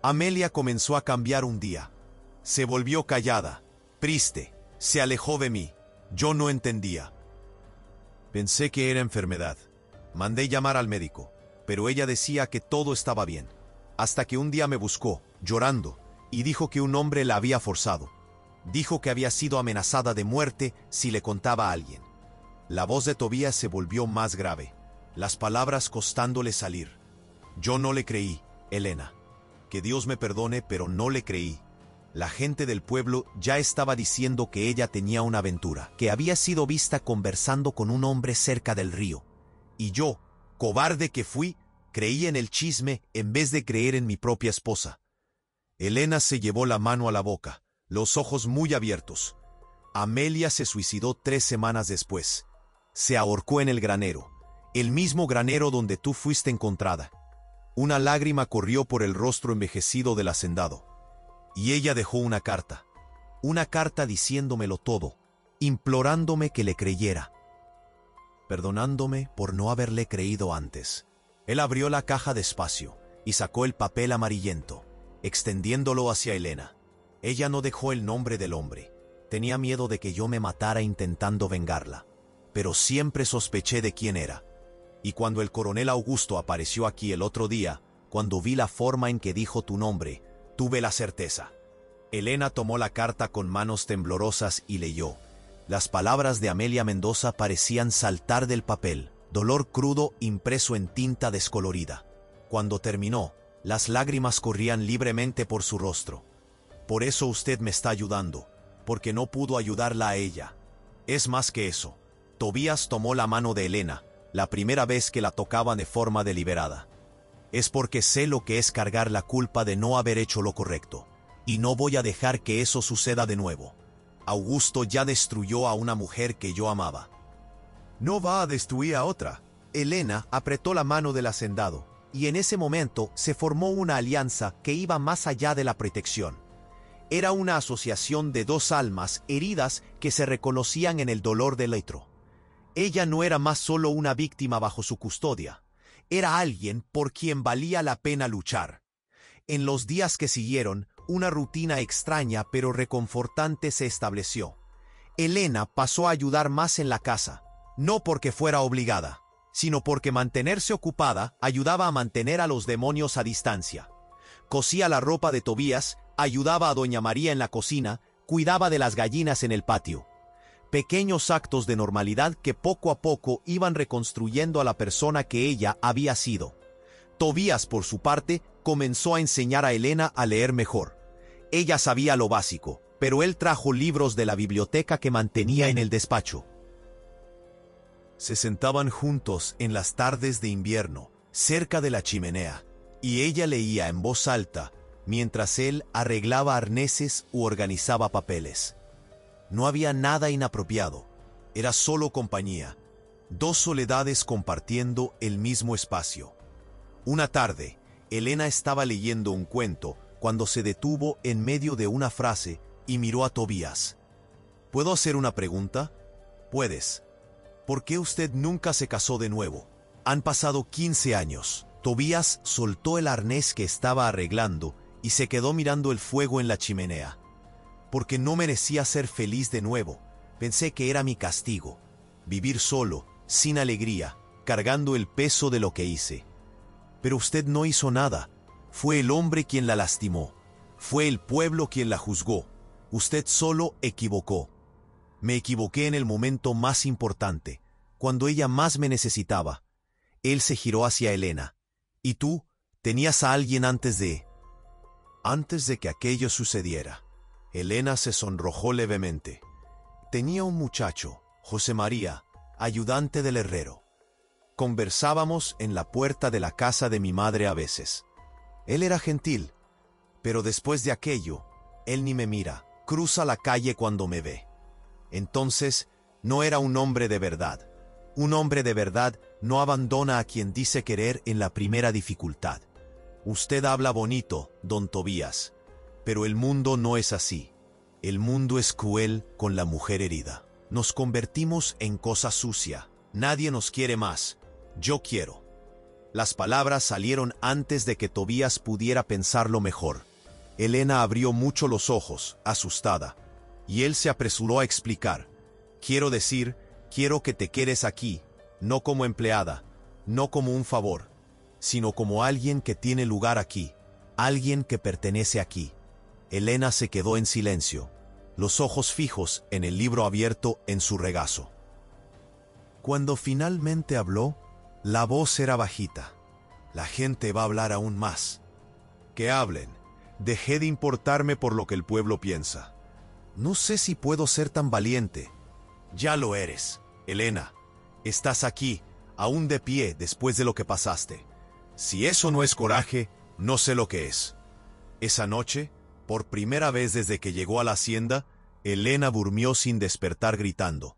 Amelia comenzó a cambiar un día. Se volvió callada, triste, se alejó de mí. Yo no entendía. Pensé que era enfermedad. Mandé llamar al médico, pero ella decía que todo estaba bien. Hasta que un día me buscó, llorando, y dijo que un hombre la había forzado. Dijo que había sido amenazada de muerte si le contaba a alguien. La voz de Tobías se volvió más grave, las palabras costándole salir. Yo no le creí, Elena. Que Dios me perdone, pero no le creí. La gente del pueblo ya estaba diciendo que ella tenía una aventura, que había sido vista conversando con un hombre cerca del río. Y yo, cobarde que fui, creí en el chisme en vez de creer en mi propia esposa. Elena se llevó la mano a la boca, los ojos muy abiertos. Amelia se suicidó 3 semanas después. Se ahorcó en el granero, el mismo granero donde tú fuiste encontrada. Una lágrima corrió por el rostro envejecido del hacendado. Y ella dejó una carta diciéndomelo todo, implorándome que le creyera, perdonándome por no haberle creído antes. Él abrió la caja despacio y sacó el papel amarillento, extendiéndolo hacia Elena. Ella no dejó el nombre del hombre. Tenía miedo de que yo me matara intentando vengarla, pero siempre sospeché de quién era. Y cuando el coronel Augusto apareció aquí el otro día, cuando vi la forma en que dijo tu nombre, tuve la certeza. Elena tomó la carta con manos temblorosas y leyó. Las palabras de Amelia Mendoza parecían saltar del papel, dolor crudo impreso en tinta descolorida. Cuando terminó, las lágrimas corrían libremente por su rostro. Por eso usted me está ayudando, porque no pudo ayudarla a ella. Es más que eso. Tobías tomó la mano de Elena, la primera vez que la tocaban de forma deliberada. Es porque sé lo que es cargar la culpa de no haber hecho lo correcto, y no voy a dejar que eso suceda de nuevo. Augusto ya destruyó a una mujer que yo amaba. No va a destruir a otra. Elena apretó la mano del hacendado, y en ese momento se formó una alianza que iba más allá de la protección. Era una asociación de 2 almas heridas que se reconocían en el dolor del otro. Ella no era más solo una víctima bajo su custodia. Era alguien por quien valía la pena luchar. En los días que siguieron, una rutina extraña pero reconfortante se estableció. Elena pasó a ayudar más en la casa, no porque fuera obligada, sino porque mantenerse ocupada ayudaba a mantener a los demonios a distancia. Cosía la ropa de Tobías, ayudaba a doña María en la cocina, cuidaba de las gallinas en el patio. Pequeños actos de normalidad que poco a poco iban reconstruyendo a la persona que ella había sido. Tobías, por su parte, comenzó a enseñar a Elena a leer mejor. Ella sabía lo básico, pero él trajo libros de la biblioteca que mantenía en el despacho. Se sentaban juntos en las tardes de invierno, cerca de la chimenea, y ella leía en voz alta, mientras él arreglaba arneses u organizaba papeles. No había nada inapropiado, era solo compañía, 2 soledades compartiendo el mismo espacio. Una tarde, Elena estaba leyendo un cuento cuando se detuvo en medio de una frase y miró a Tobías. ¿Puedo hacer una pregunta? Puedes. ¿Por qué usted nunca se casó de nuevo? Han pasado 15 años. Tobías soltó el arnés que estaba arreglando y se quedó mirando el fuego en la chimenea. Porque no merecía ser feliz de nuevo. Pensé que era mi castigo. Vivir solo, sin alegría, cargando el peso de lo que hice. Pero usted no hizo nada. Fue el hombre quien la lastimó. Fue el pueblo quien la juzgó. Usted solo equivocó. Me equivoqué en el momento más importante, cuando ella más me necesitaba. Él se giró hacia Elena. ¿Y tú? ¿Tenías a alguien antes de...? Antes de que aquello sucediera. Elena se sonrojó levemente. Tenía un muchacho, José María, ayudante del herrero. Conversábamos en la puerta de la casa de mi madre a veces. Él era gentil, pero después de aquello, él ni me mira, cruza la calle cuando me ve. Entonces, no era un hombre de verdad. Un hombre de verdad no abandona a quien dice querer en la primera dificultad. Usted habla bonito, don Tobías, Pero el mundo no es así. El mundo es cruel con la mujer herida. Nos convertimos en cosa sucia. Nadie nos quiere más. Yo quiero. Las palabras salieron antes de que Tobías pudiera pensarlo mejor. Elena abrió mucho los ojos, asustada, y él se apresuró a explicar. Quiero que te quedes aquí, no como empleada, no como un favor, sino como alguien que tiene lugar aquí, alguien que pertenece aquí. Elena se quedó en silencio, los ojos fijos en el libro abierto en su regazo. Cuando finalmente habló, la voz era bajita. La gente va a hablar aún más. Que hablen. Dejé de importarme por lo que el pueblo piensa. No sé si puedo ser tan valiente. Ya lo eres, Elena. Estás aquí, aún de pie después de lo que pasaste. Si eso no es coraje, no sé lo que es. Esa noche, por primera vez desde que llegó a la hacienda, Elena durmió sin despertar gritando.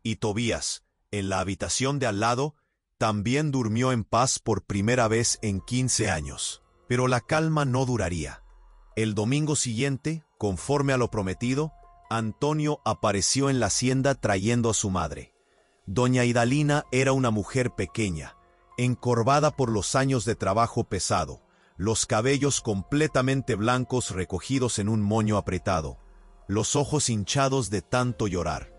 Y Tobías, en la habitación de al lado, también durmió en paz por primera vez en 15 años. Pero la calma no duraría. El domingo siguiente, conforme a lo prometido, Antonio apareció en la hacienda trayendo a su madre. Doña Idalina era una mujer pequeña, encorvada por los años de trabajo pesado, los cabellos completamente blancos recogidos en un moño apretado, los ojos hinchados de tanto llorar.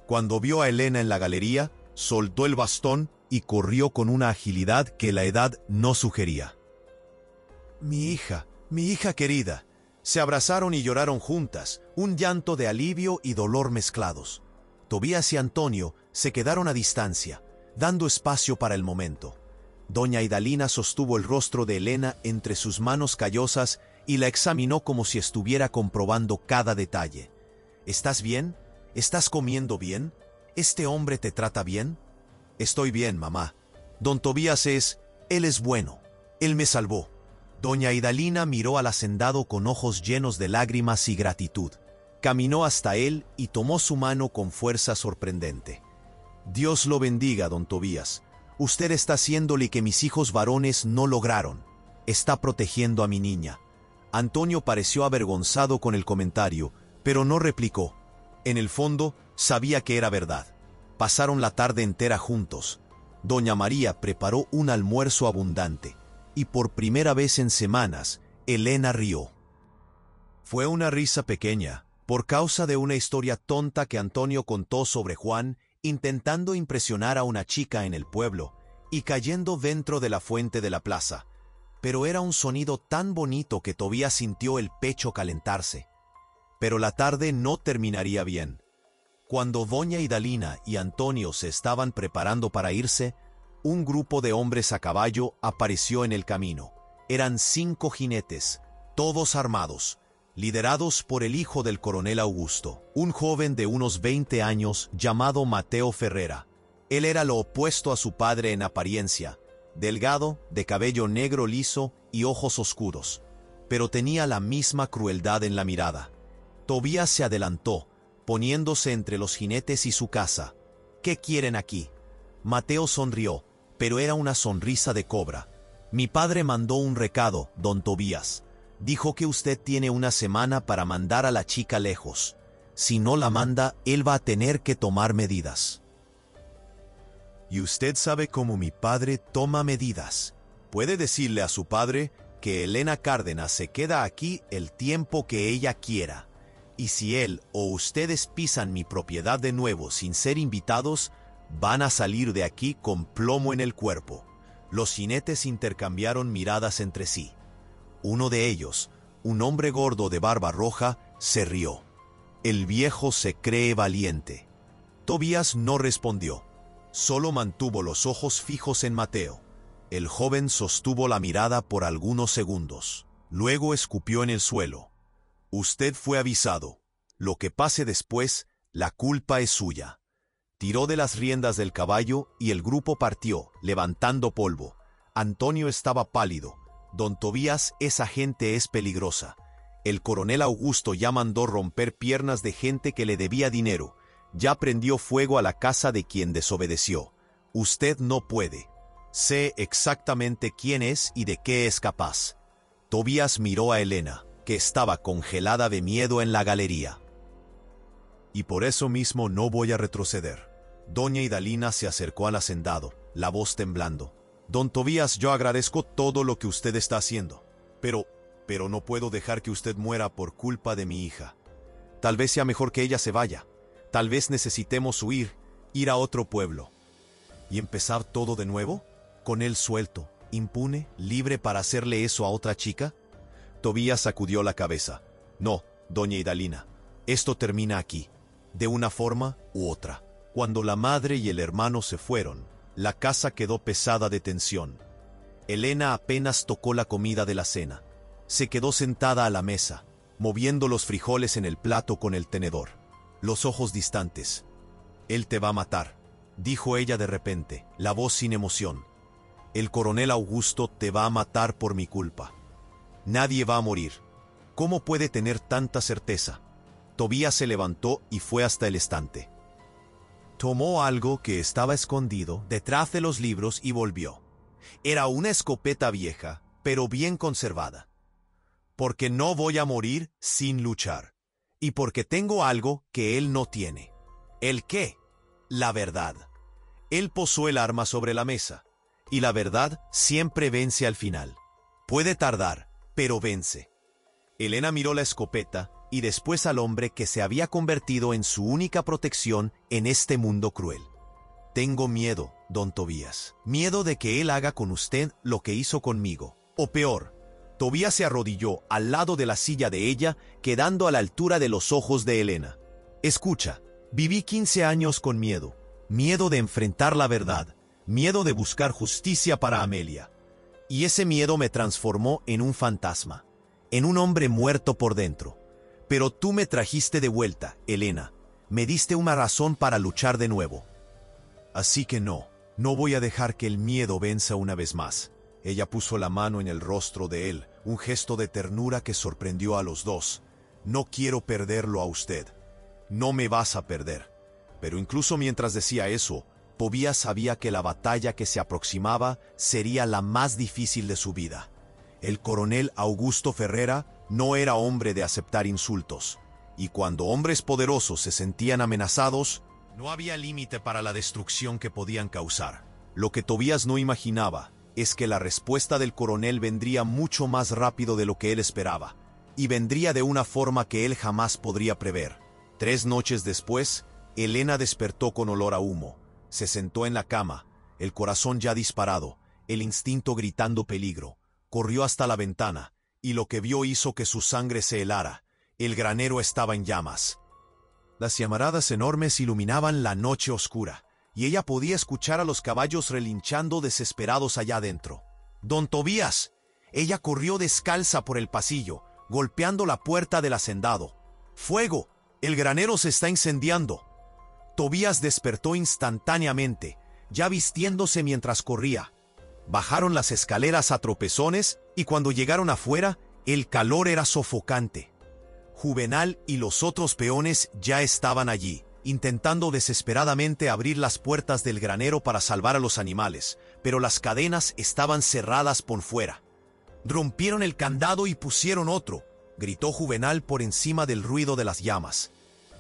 Cuando vio a Elena en la galería, soltó el bastón y corrió con una agilidad que la edad no sugería. Mi hija querida. Se abrazaron y lloraron juntas, un llanto de alivio y dolor mezclados. Tobías y Antonio se quedaron a distancia, dando espacio para el momento. Doña Idalina sostuvo el rostro de Elena entre sus manos callosas y la examinó como si estuviera comprobando cada detalle. ¿Estás bien? ¿Estás comiendo bien? ¿Este hombre te trata bien? Estoy bien, mamá. Don Tobías él es bueno. Él me salvó. Doña Idalina miró al hacendado con ojos llenos de lágrimas y gratitud. Caminó hasta él y tomó su mano con fuerza sorprendente. Dios lo bendiga, don Tobías. Usted está haciendo lo que mis hijos varones no lograron. Está protegiendo a mi niña. Antonio pareció avergonzado con el comentario, pero no replicó. En el fondo, sabía que era verdad. Pasaron la tarde entera juntos. Doña María preparó un almuerzo abundante. Y por primera vez en semanas, Elena rió. Fue una risa pequeña, por causa de una historia tonta que Antonio contó sobre Juan, intentando impresionar a una chica en el pueblo, y cayendo dentro de la fuente de la plaza. Pero era un sonido tan bonito que Tobías sintió el pecho calentarse. Pero la tarde no terminaría bien. Cuando doña Idalina y Antonio se estaban preparando para irse, un grupo de hombres a caballo apareció en el camino. Eran 5 jinetes, todos armados, liderados por el hijo del coronel Augusto, un joven de unos 20 años llamado Mateo Ferrera. Él era lo opuesto a su padre en apariencia, delgado, de cabello negro liso y ojos oscuros, pero tenía la misma crueldad en la mirada. Tobías se adelantó, poniéndose entre los jinetes y su casa. ¿Qué quieren aquí? Mateo sonrió, pero era una sonrisa de cobra. Mi padre mandó un recado, don Tobías. Dijo que usted tiene una semana para mandar a la chica lejos. Si no la manda, él va a tener que tomar medidas. Y usted sabe cómo mi padre toma medidas. Puede decirle a su padre que Elena Cárdenas se queda aquí el tiempo que ella quiera. Y si él o ustedes pisan mi propiedad de nuevo sin ser invitados, van a salir de aquí con plomo en el cuerpo. Los jinetes intercambiaron miradas entre sí. Uno de ellos, un hombre gordo de barba roja, se rió. El viejo se cree valiente. Tobías no respondió. Solo mantuvo los ojos fijos en Mateo. El joven sostuvo la mirada por algunos segundos. Luego escupió en el suelo. Usted fue avisado. Lo que pase después, la culpa es suya. Tiró de las riendas del caballo y el grupo partió, levantando polvo. Antonio estaba pálido. Don Tobías, esa gente es peligrosa. El coronel Augusto ya mandó romper piernas de gente que le debía dinero. Ya prendió fuego a la casa de quien desobedeció. Usted no puede. Sé exactamente quién es y de qué es capaz. Tobías miró a Elena. que estaba congelada de miedo en la galería. Y por eso mismo no voy a retroceder. Doña Idalina se acercó al hacendado, la voz temblando. Don Tobías, yo agradezco todo lo que usted está haciendo, pero no puedo dejar que usted muera por culpa de mi hija. Tal vez sea mejor que ella se vaya. Tal vez necesitemos huir, ir a otro pueblo. ¿Y empezar todo de nuevo? ¿Con él suelto, impune, libre para hacerle eso a otra chica? Tobías sacudió la cabeza. No, doña Idalina, esto termina aquí, de una forma u otra. Cuando la madre y el hermano se fueron, la casa quedó pesada de tensión. Elena apenas tocó la comida de la cena. Se quedó sentada a la mesa, moviendo los frijoles en el plato con el tenedor, los ojos distantes. «Él te va a matar», dijo ella de repente, la voz sin emoción. «El coronel Augusto te va a matar por mi culpa. Nadie va a morir. ¿Cómo puede tener tanta certeza?» Tobías se levantó y fue hasta el estante. Tomó algo que estaba escondido detrás de los libros y volvió. Era una escopeta vieja, pero bien conservada. «Porque no voy a morir sin luchar. Y porque tengo algo que él no tiene». ¿El qué? La verdad. Él posó el arma sobre la mesa. Y la verdad siempre vence al final. Puede tardar, pero vence. Elena miró la escopeta y después al hombre que se había convertido en su única protección en este mundo cruel. «Tengo miedo, don Tobías. Miedo de que él haga con usted lo que hizo conmigo. O peor». Tobías se arrodilló al lado de la silla de ella, quedando a la altura de los ojos de Elena. «Escucha, viví 15 años con miedo. Miedo de enfrentar la verdad. Miedo de buscar justicia para Amelia. Y ese miedo me transformó en un fantasma. En un hombre muerto por dentro. Pero tú me trajiste de vuelta, Elena. Me diste una razón para luchar de nuevo. Así que no voy a dejar que el miedo venza una vez más». Ella puso la mano en el rostro de él, un gesto de ternura que sorprendió a los dos. «No quiero perderlo a usted. No me vas a perder». Pero incluso mientras decía eso, Tobías sabía que la batalla que se aproximaba sería la más difícil de su vida. El coronel Augusto Ferrera no era hombre de aceptar insultos, y cuando hombres poderosos se sentían amenazados, no había límite para la destrucción que podían causar. Lo que Tobías no imaginaba es que la respuesta del coronel vendría mucho más rápido de lo que él esperaba, y vendría de una forma que él jamás podría prever. 3 noches después, Elena despertó con olor a humo. Se sentó en la cama, el corazón ya disparado, el instinto gritando peligro. Corrió hasta la ventana, y lo que vio hizo que su sangre se helara. El granero estaba en llamas. Las llamaradas enormes iluminaban la noche oscura, y ella podía escuchar a los caballos relinchando desesperados allá adentro. «¡Don Tobías!». Ella corrió descalza por el pasillo, golpeando la puerta del hacendado. «¡Fuego! ¡El granero se está incendiando!». Tobías despertó instantáneamente, ya vistiéndose mientras corría. Bajaron las escaleras a tropezones y cuando llegaron afuera, el calor era sofocante. Juvenal y los otros peones ya estaban allí, intentando desesperadamente abrir las puertas del granero para salvar a los animales, pero las cadenas estaban cerradas por fuera. «Rompieron el candado y pusieron otro», gritó Juvenal por encima del ruido de las llamas.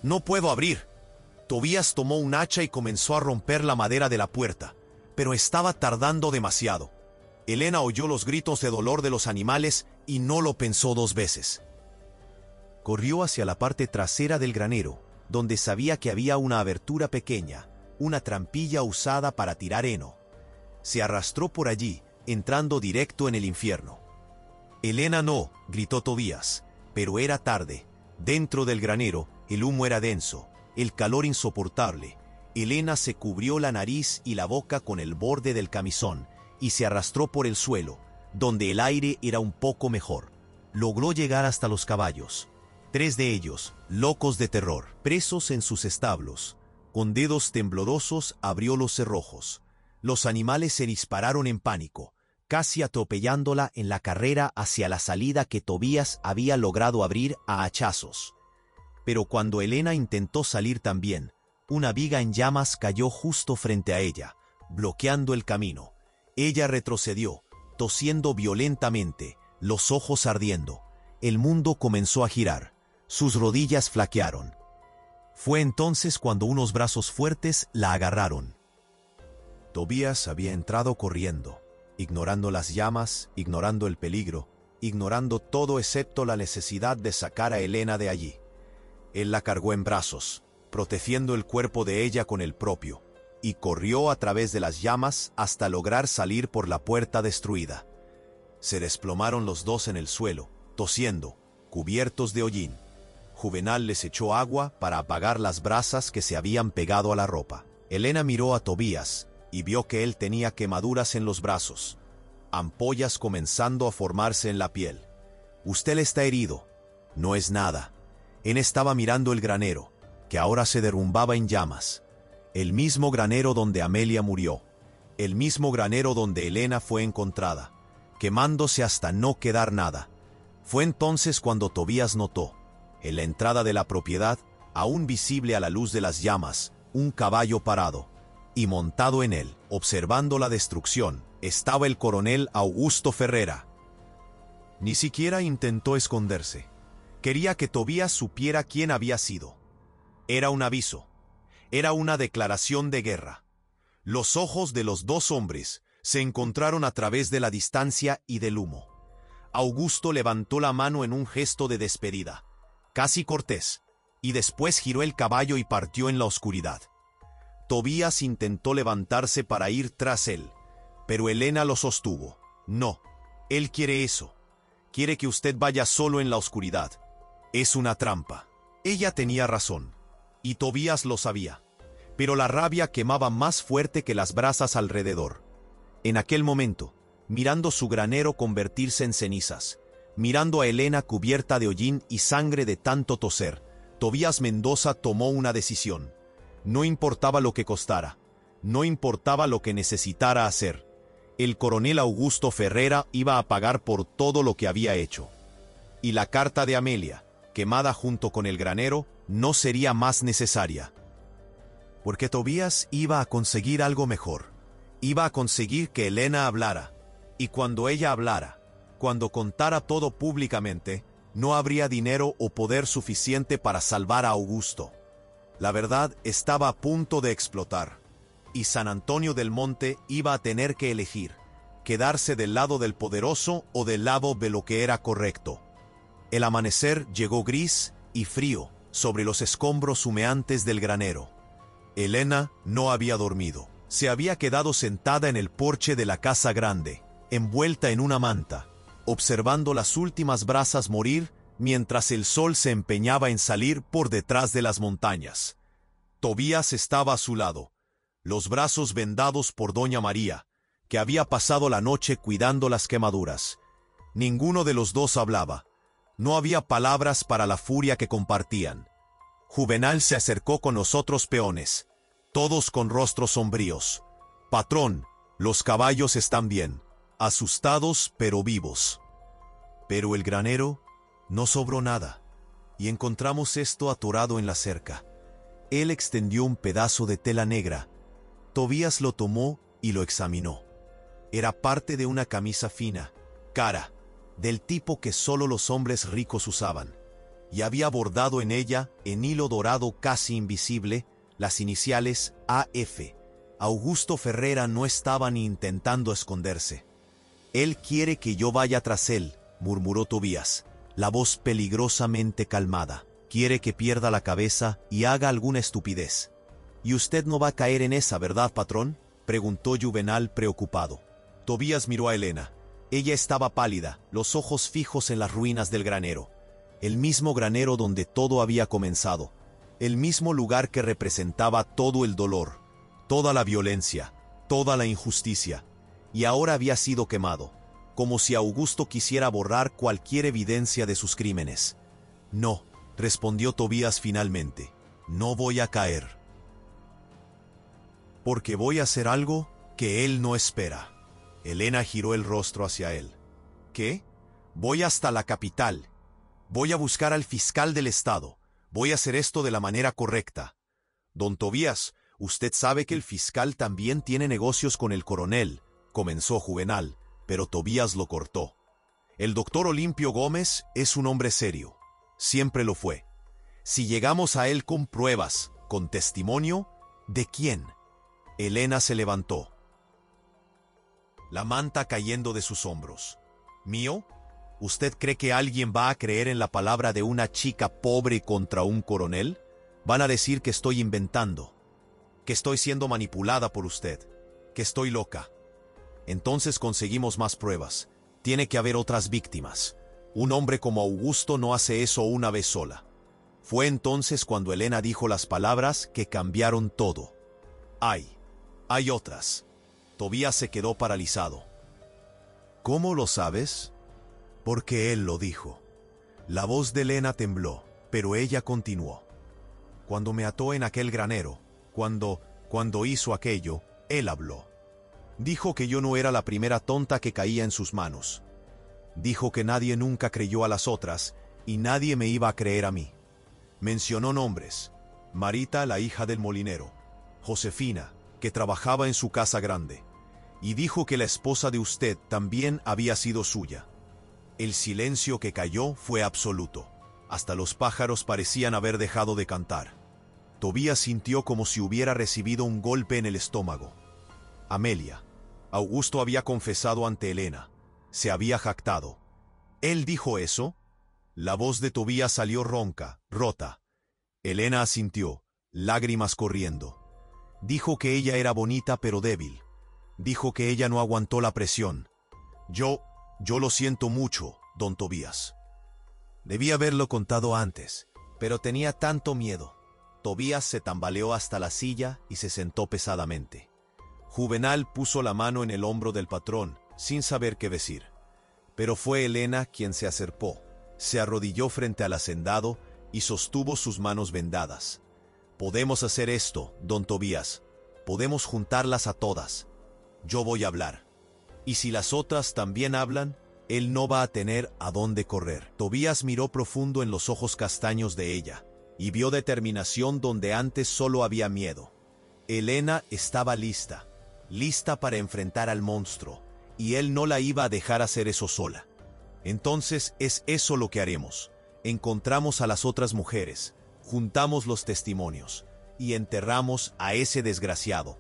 «No puedo abrir». Tobías tomó un hacha y comenzó a romper la madera de la puerta, pero estaba tardando demasiado. Elena oyó los gritos de dolor de los animales y no lo pensó 2 veces. Corrió hacia la parte trasera del granero, donde sabía que había una abertura pequeña, una trampilla usada para tirar heno. Se arrastró por allí, entrando directo en el infierno. «Elena, no», gritó Tobías, pero era tarde. Dentro del granero, el humo era denso, el calor insoportable. Elena se cubrió la nariz y la boca con el borde del camisón y se arrastró por el suelo, donde el aire era un poco mejor. Logró llegar hasta los caballos. 3 de ellos, locos de terror, presos en sus establos. Con dedos temblorosos abrió los cerrojos. Los animales se dispararon en pánico, casi atropellándola en la carrera hacia la salida que Tobías había logrado abrir a hachazos. Pero cuando Elena intentó salir también, una viga en llamas cayó justo frente a ella, bloqueando el camino. Ella retrocedió, tosiendo violentamente, los ojos ardiendo. el mundo comenzó a girar. Sus rodillas flaquearon. Fue entonces cuando unos brazos fuertes la agarraron. Tobías había entrado corriendo, ignorando las llamas, ignorando el peligro, ignorando todo excepto la necesidad de sacar a Helena de allí. Él la cargó en brazos, protegiendo el cuerpo de ella con el propio, y corrió a través de las llamas hasta lograr salir por la puerta destruida. Se desplomaron los dos en el suelo, tosiendo, cubiertos de hollín. Juvenal les echó agua para apagar las brasas que se habían pegado a la ropa. Helena miró a Tobías y vio que él tenía quemaduras en los brazos, ampollas comenzando a formarse en la piel. «Usted está herido». «No es nada». Él estaba mirando el granero, que ahora se derrumbaba en llamas. El mismo granero donde Amelia murió. El mismo granero donde Helena fue encontrada, quemándose hasta no quedar nada. Fue entonces cuando Tobías notó, en la entrada de la propiedad, aún visible a la luz de las llamas, un caballo parado, y montado en él, observando la destrucción, estaba el coronel Augusto Ferrera. Ni siquiera intentó esconderse. Quería que Tobías supiera quién había sido. Era un aviso. Era una declaración de guerra. Los ojos de los dos hombres se encontraron a través de la distancia y del humo. Augusto levantó la mano en un gesto de despedida, casi cortés, y después giró el caballo y partió en la oscuridad. Tobías intentó levantarse para ir tras él, pero Helena lo sostuvo. «No, él quiere eso. Quiere que usted vaya solo en la oscuridad. Es una trampa». Ella tenía razón, y Tobías lo sabía, pero la rabia quemaba más fuerte que las brasas alrededor. En aquel momento, mirando su granero convertirse en cenizas, mirando a Helena cubierta de hollín y sangre de tanto toser, Tobías Mendoza tomó una decisión. No importaba lo que costara, no importaba lo que necesitara hacer. El coronel Augusto Ferrera iba a pagar por todo lo que había hecho. Y la carta de Amelia, quemada junto con el granero, no sería más necesaria. Porque Tobías iba a conseguir algo mejor. Iba a conseguir que Helena hablara. Y cuando ella hablara, cuando contara todo públicamente, no habría dinero o poder suficiente para salvar a Augusto. La verdad estaba a punto de explotar, y San Antonio del Monte iba a tener que elegir, quedarse del lado del poderoso o del lado de lo que era correcto. El amanecer llegó gris y frío sobre los escombros humeantes del granero. Helena no había dormido. Se había quedado sentada en el porche de la casa grande, envuelta en una manta, observando las últimas brasas morir mientras el sol se empeñaba en salir por detrás de las montañas. Tobías estaba a su lado, los brazos vendados por doña María, que había pasado la noche cuidando las quemaduras. Ninguno de los dos hablaba. No había palabras para la furia que compartían. Juvenal se acercó con los otros peones, todos con rostros sombríos. «Patrón, los caballos están bien, asustados pero vivos». Pero el granero no sobró nada, y encontramos esto atorado en la cerca. Él extendió un pedazo de tela negra. Tobías lo tomó y lo examinó. Era parte de una camisa fina, cara, del tipo que solo los hombres ricos usaban, y había bordado en ella, en hilo dorado casi invisible, las iniciales AF. Augusto Ferrera no estaba ni intentando esconderse. «Él quiere que yo vaya tras él», murmuró Tobías, la voz peligrosamente calmada. «Quiere que pierda la cabeza y haga alguna estupidez». «¿Y usted no va a caer en esa, verdad, patrón?», preguntó Juvenal preocupado. Tobías miró a Helena. Ella estaba pálida, los ojos fijos en las ruinas del granero. El mismo granero donde todo había comenzado. El mismo lugar que representaba todo el dolor, toda la violencia, toda la injusticia. Y ahora había sido quemado, como si Augusto quisiera borrar cualquier evidencia de sus crímenes. «No», respondió Tobías finalmente, «no voy a caer. Porque voy a hacer algo que él no espera». Helena giró el rostro hacia él. «¿Qué? Voy hasta la capital. Voy a buscar al fiscal del estado. Voy a hacer esto de la manera correcta. Don Tobías, usted sabe que el fiscal también tiene negocios con el coronel», comenzó Juvenal, pero Tobías lo cortó. El doctor Olimpio Gómez es un hombre serio. Siempre lo fue. Si llegamos a él con pruebas, con testimonio, ¿de quién? Elena se levantó, la manta cayendo de sus hombros. ¿Mío? ¿Usted cree que alguien va a creer en la palabra de una chica pobre contra un coronel? Van a decir que estoy inventando, que estoy siendo manipulada por usted, que estoy loca. Entonces conseguimos más pruebas. Tiene que haber otras víctimas. Un hombre como Augusto no hace eso una vez sola. Fue entonces cuando Elena dijo las palabras que cambiaron todo. Hay otras. Tobías se quedó paralizado. ¿Cómo lo sabes? Porque él lo dijo. La voz de Elena tembló, pero ella continuó. Cuando me ató en aquel granero, cuando hizo aquello, él habló. Dijo que yo no era la primera tonta que caía en sus manos. Dijo que nadie nunca creyó a las otras y nadie me iba a creer a mí. Mencionó nombres: Marita, la hija del molinero; Josefina, que trabajaba en su casa grande; y dijo que la esposa de usted también había sido suya. El silencio que cayó fue absoluto. Hasta los pájaros parecían haber dejado de cantar. Tobías sintió como si hubiera recibido un golpe en el estómago. Amelia. Augusto había confesado ante Elena. Se había jactado. ¿Él dijo eso? La voz de Tobías salió ronca, rota. Elena asintió, lágrimas corriendo. Dijo que ella era bonita pero débil. Dijo que ella no aguantó la presión. Yo lo siento mucho, don Tobías. Debí haberlo contado antes, pero tenía tanto miedo. Tobías se tambaleó hasta la silla y se sentó pesadamente. Juvenal puso la mano en el hombro del patrón, sin saber qué decir. Pero fue Elena quien se acercó, se arrodilló frente al hacendado y sostuvo sus manos vendadas. Podemos hacer esto, don Tobías. Podemos juntarlas a todas. Yo voy a hablar. Y si las otras también hablan, él no va a tener a dónde correr. Tobías miró profundo en los ojos castaños de ella, y vio determinación donde antes solo había miedo. Elena estaba lista para enfrentar al monstruo, y él no la iba a dejar hacer eso sola. Entonces es eso lo que haremos. Encontramos a las otras mujeres, juntamos los testimonios, y enterramos a ese desgraciado.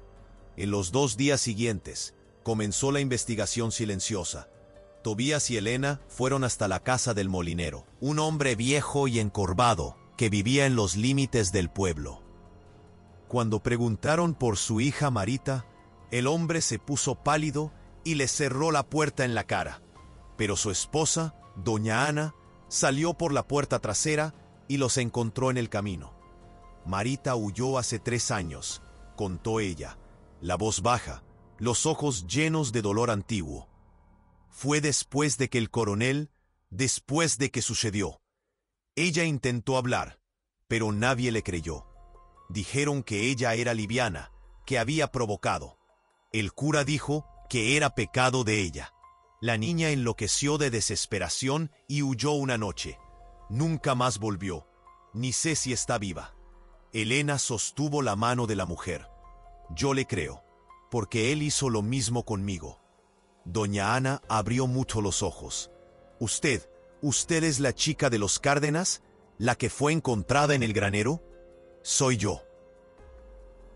En los 2 días siguientes, comenzó la investigación silenciosa. Tobías y Elena fueron hasta la casa del molinero, un hombre viejo y encorvado que vivía en los límites del pueblo. Cuando preguntaron por su hija Marita, el hombre se puso pálido y le cerró la puerta en la cara. Pero su esposa, doña Ana, salió por la puerta trasera y los encontró en el camino. Marita huyó hace 3 años, contó ella, la voz baja, los ojos llenos de dolor antiguo. Fue después de que el coronel, después de que sucedió. Ella intentó hablar, pero nadie le creyó. Dijeron que ella era liviana, que había provocado. El cura dijo que era pecado de ella. La niña enloqueció de desesperación y huyó una noche. Nunca más volvió. Ni sé si está viva. Elena sostuvo la mano de la mujer. Yo le creo, porque él hizo lo mismo conmigo. Doña Ana abrió mucho los ojos. ¿Usted es la chica de los Cárdenas? ¿La que fue encontrada en el granero? Soy yo.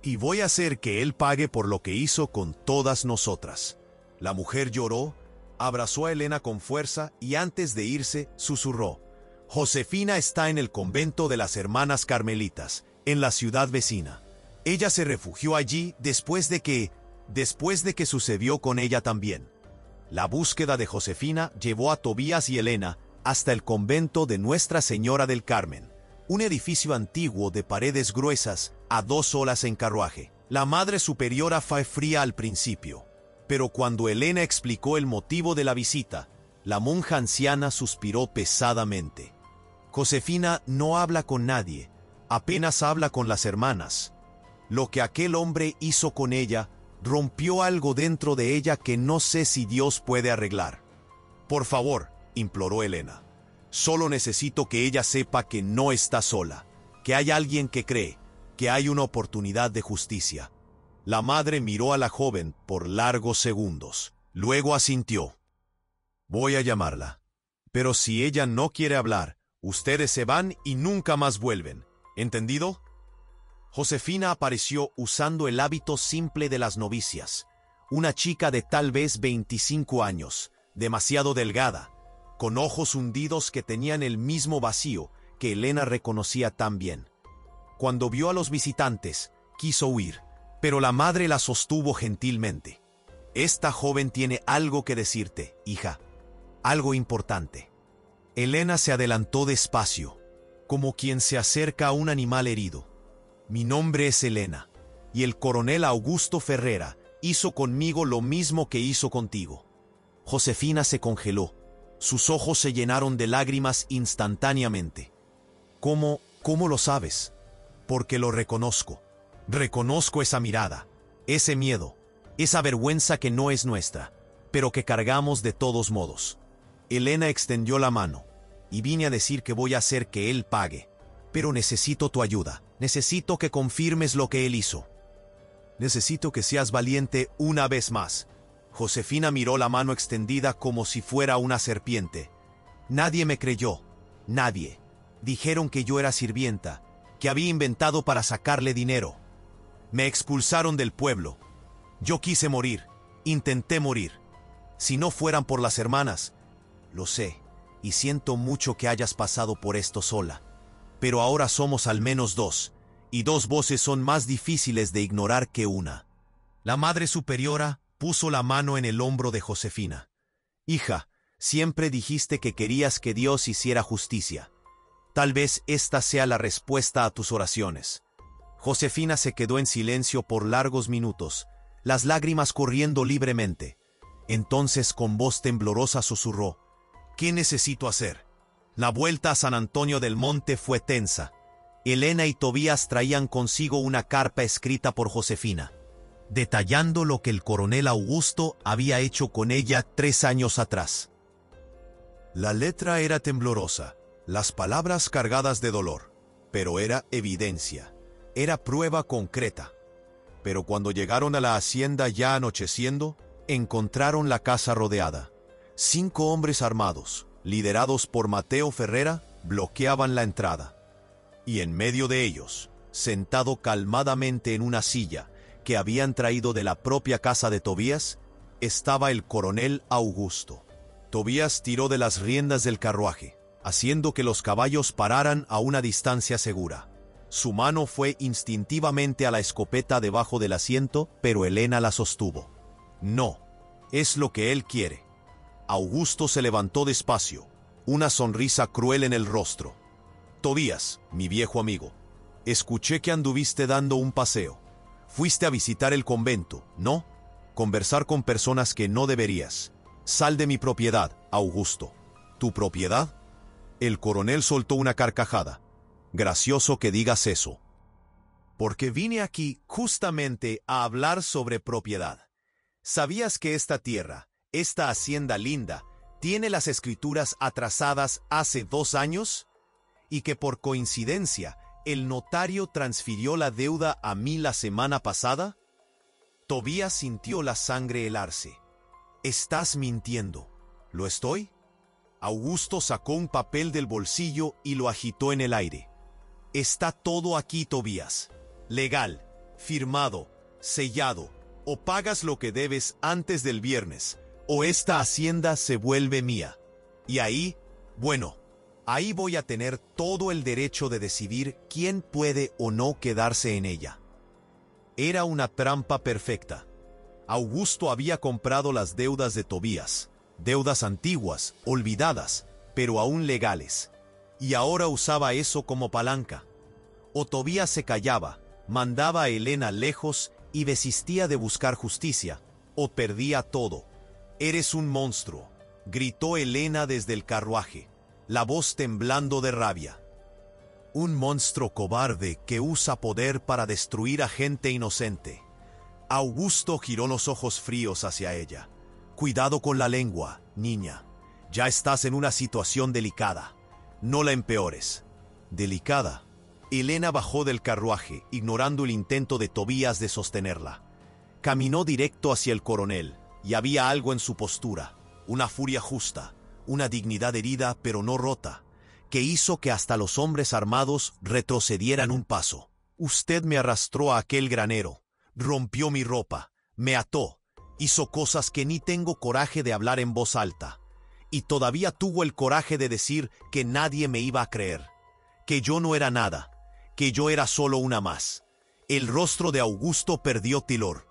Y voy a hacer que él pague por lo que hizo con todas nosotras. La mujer lloró, abrazó a Elena con fuerza y antes de irse, susurró: Josefina está en el convento de las Hermanas Carmelitas, en la ciudad vecina. Ella se refugió allí después de que sucedió con ella también. La búsqueda de Josefina llevó a Tobías y Elena hasta el convento de Nuestra Señora del Carmen, un edificio antiguo de paredes gruesas a 2 horas en carruaje. La Madre Superiora fue fría al principio, pero cuando Elena explicó el motivo de la visita, la monja anciana suspiró pesadamente. Josefina no habla con nadie, apenas habla con las hermanas. Lo que aquel hombre hizo con ella rompió algo dentro de ella que no sé si Dios puede arreglar. Por favor, imploró Elena. Solo necesito que ella sepa que no está sola, que hay alguien que cree, que hay una oportunidad de justicia. La madre miró a la joven por largos segundos. Luego asintió. Voy a llamarla. Pero si ella no quiere hablar, ustedes se van y nunca más vuelven. ¿Entendido? Josefina apareció usando el hábito simple de las novicias. Una chica de tal vez 25 años, demasiado delgada, con ojos hundidos que tenían el mismo vacío que Elena reconocía tan bien. Cuando vio a los visitantes, quiso huir, pero la madre la sostuvo gentilmente. Esta joven tiene algo que decirte, hija. Algo importante. Elena se adelantó despacio, como quien se acerca a un animal herido. Mi nombre es Elena, y el coronel Augusto Ferrera hizo conmigo lo mismo que hizo contigo. Josefina se congeló. Sus ojos se llenaron de lágrimas instantáneamente. ¿Cómo lo sabes? Porque lo reconozco. Reconozco esa mirada, ese miedo, esa vergüenza que no es nuestra, pero que cargamos de todos modos. Elena extendió la mano, y vine a decir que voy a hacer que él pague. Pero necesito tu ayuda. Necesito que confirmes lo que él hizo. Necesito que seas valiente una vez más. Josefina miró la mano extendida como si fuera una serpiente. Nadie me creyó. Nadie. Dijeron que yo era sirvienta, que había inventado para sacarle dinero. Me expulsaron del pueblo. Yo quise morir. Intenté morir. Si no fueran por las hermanas. Lo sé, y siento mucho que hayas pasado por esto sola. Pero ahora somos al menos dos, y dos voces son más difíciles de ignorar que una. La Madre Superiora puso la mano en el hombro de Josefina. Hija, siempre dijiste que querías que Dios hiciera justicia. Tal vez esta sea la respuesta a tus oraciones. Josefina se quedó en silencio por largos minutos, las lágrimas corriendo libremente. Entonces con voz temblorosa susurró: ¿Qué necesito hacer? La vuelta a San Antonio del Monte fue tensa. Elena y Tobías traían consigo una carta escrita por Josefina, detallando lo que el coronel Augusto había hecho con ella 3 años atrás. La letra era temblorosa, las palabras cargadas de dolor, pero era evidencia, era prueba concreta. Pero cuando llegaron a la hacienda ya anocheciendo, encontraron la casa rodeada. 5 hombres armados, liderados por Mateo Ferrera, bloqueaban la entrada. Y en medio de ellos, sentado calmadamente en una silla que habían traído de la propia casa de Tobías, estaba el coronel Augusto. Tobías tiró de las riendas del carruaje, haciendo que los caballos pararan a una distancia segura. Su mano fue instintivamente a la escopeta debajo del asiento, pero Elena la sostuvo. No, es lo que él quiere. Augusto se levantó despacio, una sonrisa cruel en el rostro. Tobías, mi viejo amigo, escuché que anduviste dando un paseo. Fuiste a visitar el convento, ¿no? Conversar con personas que no deberías. Sal de mi propiedad, Augusto. ¿Tu propiedad? El coronel soltó una carcajada. Gracioso que digas eso. Porque vine aquí justamente a hablar sobre propiedad. ¿Sabías que esta tierra, esta hacienda linda, tiene las escrituras atrasadas hace 2 años? Y que por coincidencia, el notario transfirió la deuda a mí la semana pasada? Tobías sintió la sangre helarse. Estás mintiendo. ¿Lo estoy? Augusto sacó un papel del bolsillo y lo agitó en el aire. Está todo aquí, Tobías. Legal, firmado, sellado. O pagas lo que debes antes del viernes, o esta hacienda se vuelve mía. Y ahí, bueno, ahí voy a tener todo el derecho de decidir quién puede o no quedarse en ella. Era una trampa perfecta. Augusto había comprado las deudas de Tobías, deudas antiguas, olvidadas, pero aún legales, y ahora usaba eso como palanca. O Tobías se callaba, mandaba a Elena lejos y desistía de buscar justicia, o perdía todo. Eres un monstruo, gritó Elena desde el carruaje, la voz temblando de rabia. Un monstruo cobarde que usa poder para destruir a gente inocente. Augusto giró los ojos fríos hacia ella. Cuidado con la lengua, niña. Ya estás en una situación delicada. No la empeores. ¿Delicada? Elena bajó del carruaje, ignorando el intento de Tobías de sostenerla. Caminó directo hacia el coronel, y había algo en su postura, una furia justa, una dignidad herida pero no rota, que hizo que hasta los hombres armados retrocedieran un paso. Usted me arrastró a aquel granero, rompió mi ropa, me ató, hizo cosas que ni tengo coraje de hablar en voz alta, y todavía tuvo el coraje de decir que nadie me iba a creer, que yo no era nada, que yo era solo una más. El rostro de Augusto perdió tilor.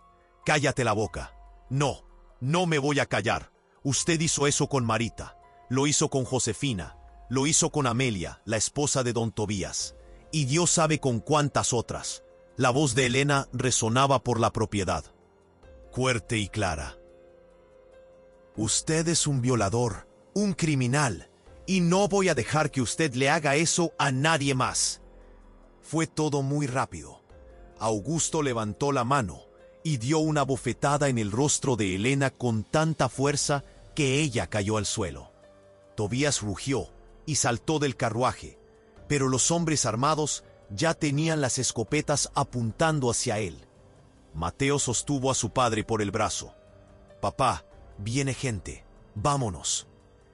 Cállate la boca. No, no me voy a callar. Usted hizo eso con Marita, lo hizo con Josefina, lo hizo con Amelia, la esposa de don Tobías, y Dios sabe con cuántas otras. La voz de Elena resonaba por la propiedad, fuerte y clara. Usted es un violador, un criminal, y no voy a dejar que usted le haga eso a nadie más. Fue todo muy rápido. Augusto levantó la mano y dio una bofetada en el rostro de Elena con tanta fuerza que ella cayó al suelo. Tobías rugió y saltó del carruaje, pero los hombres armados ya tenían las escopetas apuntando hacia él. Mateo sostuvo a su padre por el brazo. «Papá, viene gente, vámonos».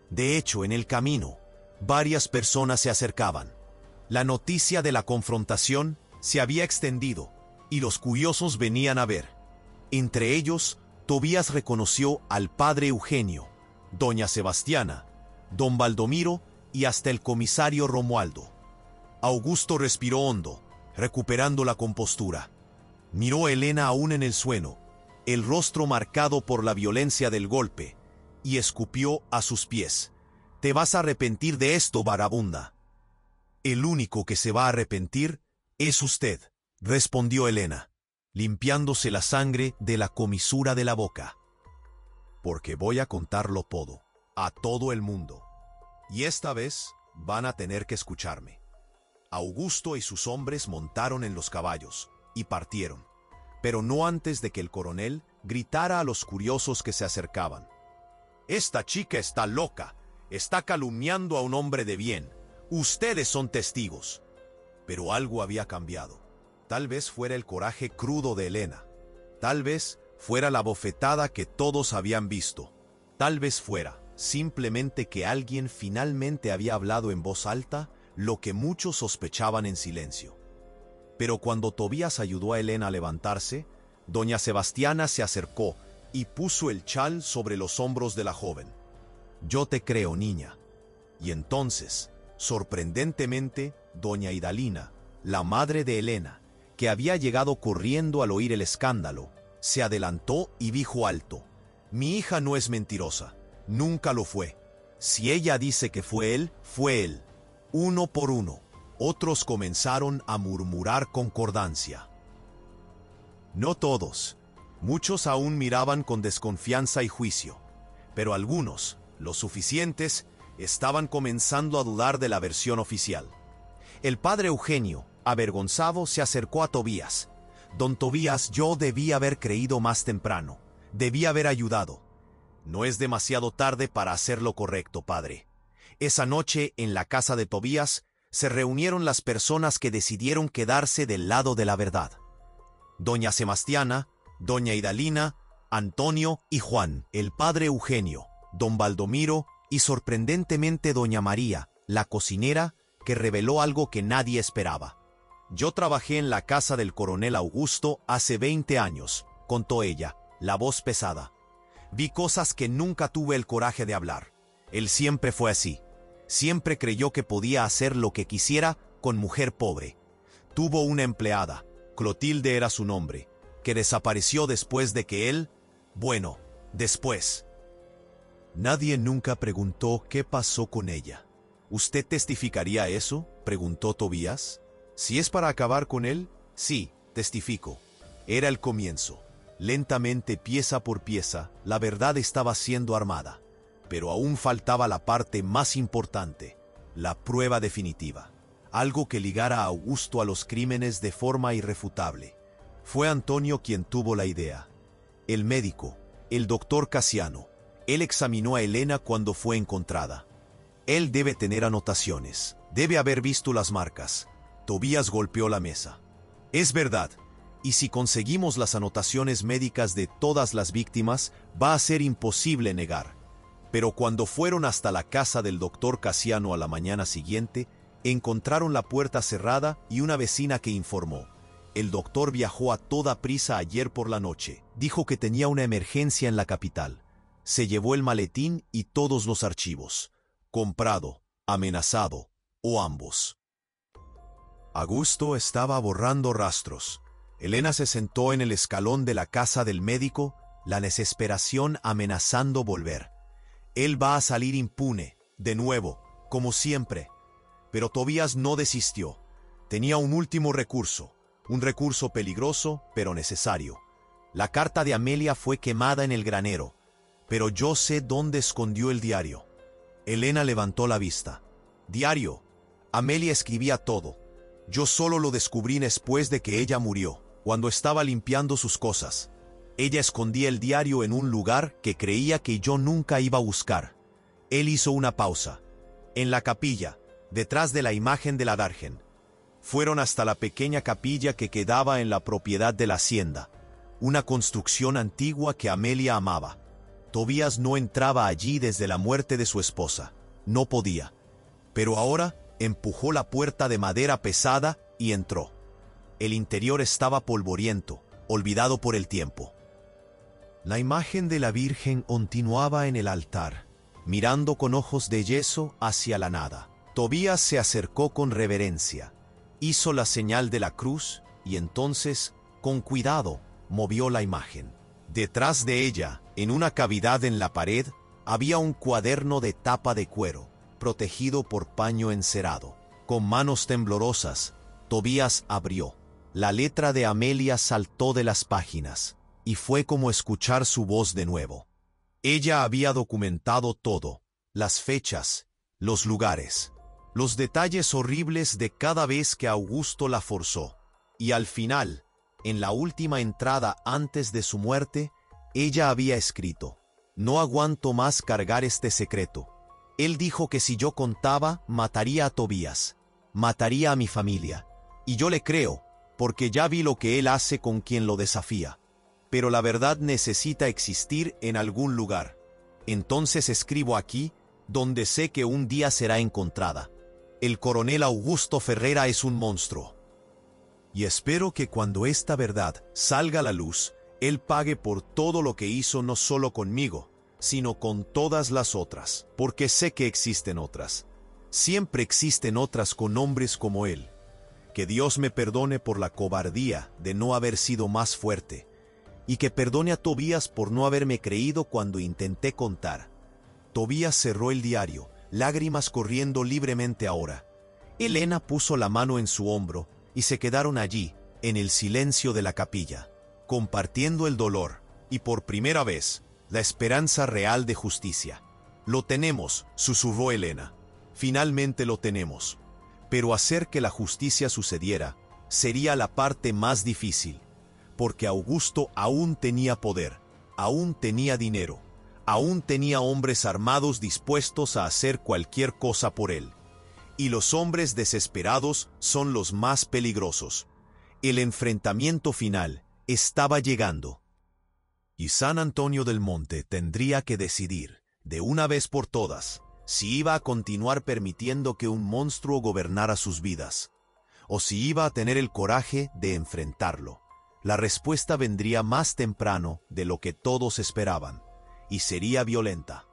De hecho, en el camino, varias personas se acercaban. La noticia de la confrontación se había extendido y los curiosos venían a ver. Entre ellos, Tobías reconoció al padre Eugenio, doña Sebastiana, don Baldomiro y hasta el comisario Romualdo. Augusto respiró hondo, recuperando la compostura. Miró a Elena aún en el suelo, el rostro marcado por la violencia del golpe, y escupió a sus pies. «Te vas a arrepentir de esto, vagabunda». «El único que se va a arrepentir es usted», respondió Elena, limpiándose la sangre de la comisura de la boca. «Porque voy a contarlo todo, a todo el mundo. Y esta vez van a tener que escucharme». Augusto y sus hombres montaron en los caballos y partieron, pero no antes de que el coronel gritara a los curiosos que se acercaban. «Esta chica está loca, está calumniando a un hombre de bien. Ustedes son testigos». Pero algo había cambiado. Tal vez fuera el coraje crudo de Elena. Tal vez fuera la bofetada que todos habían visto. Tal vez fuera simplemente que alguien finalmente había hablado en voz alta lo que muchos sospechaban en silencio. Pero cuando Tobías ayudó a Elena a levantarse, doña Sebastiana se acercó y puso el chal sobre los hombros de la joven. «Yo te creo, niña». Y entonces, sorprendentemente, doña Idalina, la madre de Elena, que había llegado corriendo al oír el escándalo, se adelantó y dijo alto: «Mi hija no es mentirosa, nunca lo fue. Si ella dice que fue él, fue él». Uno por uno, otros comenzaron a murmurar concordancia. No todos. Muchos aún miraban con desconfianza y juicio, pero algunos, los suficientes, estaban comenzando a dudar de la versión oficial. El padre Eugenio, avergonzado, se acercó a Tobías. «Don Tobías, yo debí haber creído más temprano, debí haber ayudado». «No es demasiado tarde para hacer lo correcto, padre». Esa noche, en la casa de Tobías, se reunieron las personas que decidieron quedarse del lado de la verdad. Doña Sebastiana, doña Idalina, Antonio y Juan, el padre Eugenio, don Baldomiro y sorprendentemente doña María, la cocinera, que reveló algo que nadie esperaba. «Yo trabajé en la casa del coronel Augusto hace 20 años», contó ella, la voz pesada. «Vi cosas que nunca tuve el coraje de hablar. Él siempre fue así. Siempre creyó que podía hacer lo que quisiera con mujer pobre. Tuvo una empleada, Clotilde era su nombre, que desapareció después de que él... Bueno, después. Nadie nunca preguntó qué pasó con ella». «¿Usted testificaría eso?», preguntó Tobías. «Si es para acabar con él, sí, testifico». Era el comienzo. Lentamente, pieza por pieza, la verdad estaba siendo armada. Pero aún faltaba la parte más importante, la prueba definitiva. Algo que ligara a Augusto a los crímenes de forma irrefutable. Fue Antonio quien tuvo la idea. El médico, el doctor Casiano, él examinó a Elena cuando fue encontrada. Él debe tener anotaciones, debe haber visto las marcas. Tobías golpeó la mesa. «Es verdad, y si conseguimos las anotaciones médicas de todas las víctimas, va a ser imposible negar». Pero cuando fueron hasta la casa del doctor Casiano a la mañana siguiente, encontraron la puerta cerrada y una vecina que informó: el doctor viajó a toda prisa ayer por la noche. Dijo que tenía una emergencia en la capital. Se llevó el maletín y todos los archivos. Comprado, amenazado, o ambos. Augusto estaba borrando rastros. Elena se sentó en el escalón de la casa del médico, la desesperación amenazando volver. Él va a salir impune, de nuevo, como siempre. Pero Tobías no desistió. Tenía un último recurso, un recurso peligroso, pero necesario. La carta de Amelia fue quemada en el granero, pero yo sé dónde escondió el diario. Elena levantó la vista. Diario. Amelia escribía todo. Yo solo lo descubrí después de que ella murió, cuando estaba limpiando sus cosas. Ella escondía el diario en un lugar que creía que yo nunca iba a buscar. Él hizo una pausa. En la capilla, detrás de la imagen de la Virgen. Fueron hasta la pequeña capilla que quedaba en la propiedad de la hacienda, una construcción antigua que Amelia amaba. Tobías no entraba allí desde la muerte de su esposa. No podía. Pero ahora empujó la puerta de madera pesada y entró. El interior estaba polvoriento, olvidado por el tiempo. La imagen de la Virgen continuaba en el altar, mirando con ojos de yeso hacia la nada. Tobías se acercó con reverencia, hizo la señal de la cruz y entonces, con cuidado, movió la imagen. Detrás de ella, en una cavidad en la pared, había un cuaderno de tapa de cuero, protegido por paño encerado. Con manos temblorosas, Tobías abrió. La letra de Amelia saltó de las páginas, y fue como escuchar su voz de nuevo. Ella había documentado todo, las fechas, los lugares, los detalles horribles de cada vez que Augusto la forzó. Y al final, en la última entrada antes de su muerte, ella había escrito: no aguanto más cargar este secreto. Él dijo que si yo contaba, mataría a Tobías, mataría a mi familia. Y yo le creo, porque ya vi lo que él hace con quien lo desafía. Pero la verdad necesita existir en algún lugar. Entonces escribo aquí, donde sé que un día será encontrada. El coronel Augusto Ferrera es un monstruo. Y espero que cuando esta verdad salga a la luz, él pague por todo lo que hizo no solo conmigo, sino con todas las otras, porque sé que existen otras. Siempre existen otras con hombres como él. Que Dios me perdone por la cobardía de no haber sido más fuerte, y que perdone a Tobías por no haberme creído cuando intenté contar. Tobías cerró el diario, lágrimas corriendo libremente ahora. Elena puso la mano en su hombro, y se quedaron allí, en el silencio de la capilla, compartiendo el dolor, y por primera vez, la esperanza real de justicia. Lo tenemos, susurró Elena. Finalmente lo tenemos. Pero hacer que la justicia sucediera sería la parte más difícil, porque Augusto aún tenía poder, aún tenía dinero, aún tenía hombres armados dispuestos a hacer cualquier cosa por él. Y los hombres desesperados son los más peligrosos. El enfrentamiento final estaba llegando. Y San Antonio del Monte tendría que decidir, de una vez por todas, si iba a continuar permitiendo que un monstruo gobernara sus vidas, o si iba a tener el coraje de enfrentarlo. La respuesta vendría más temprano de lo que todos esperaban, y sería violenta.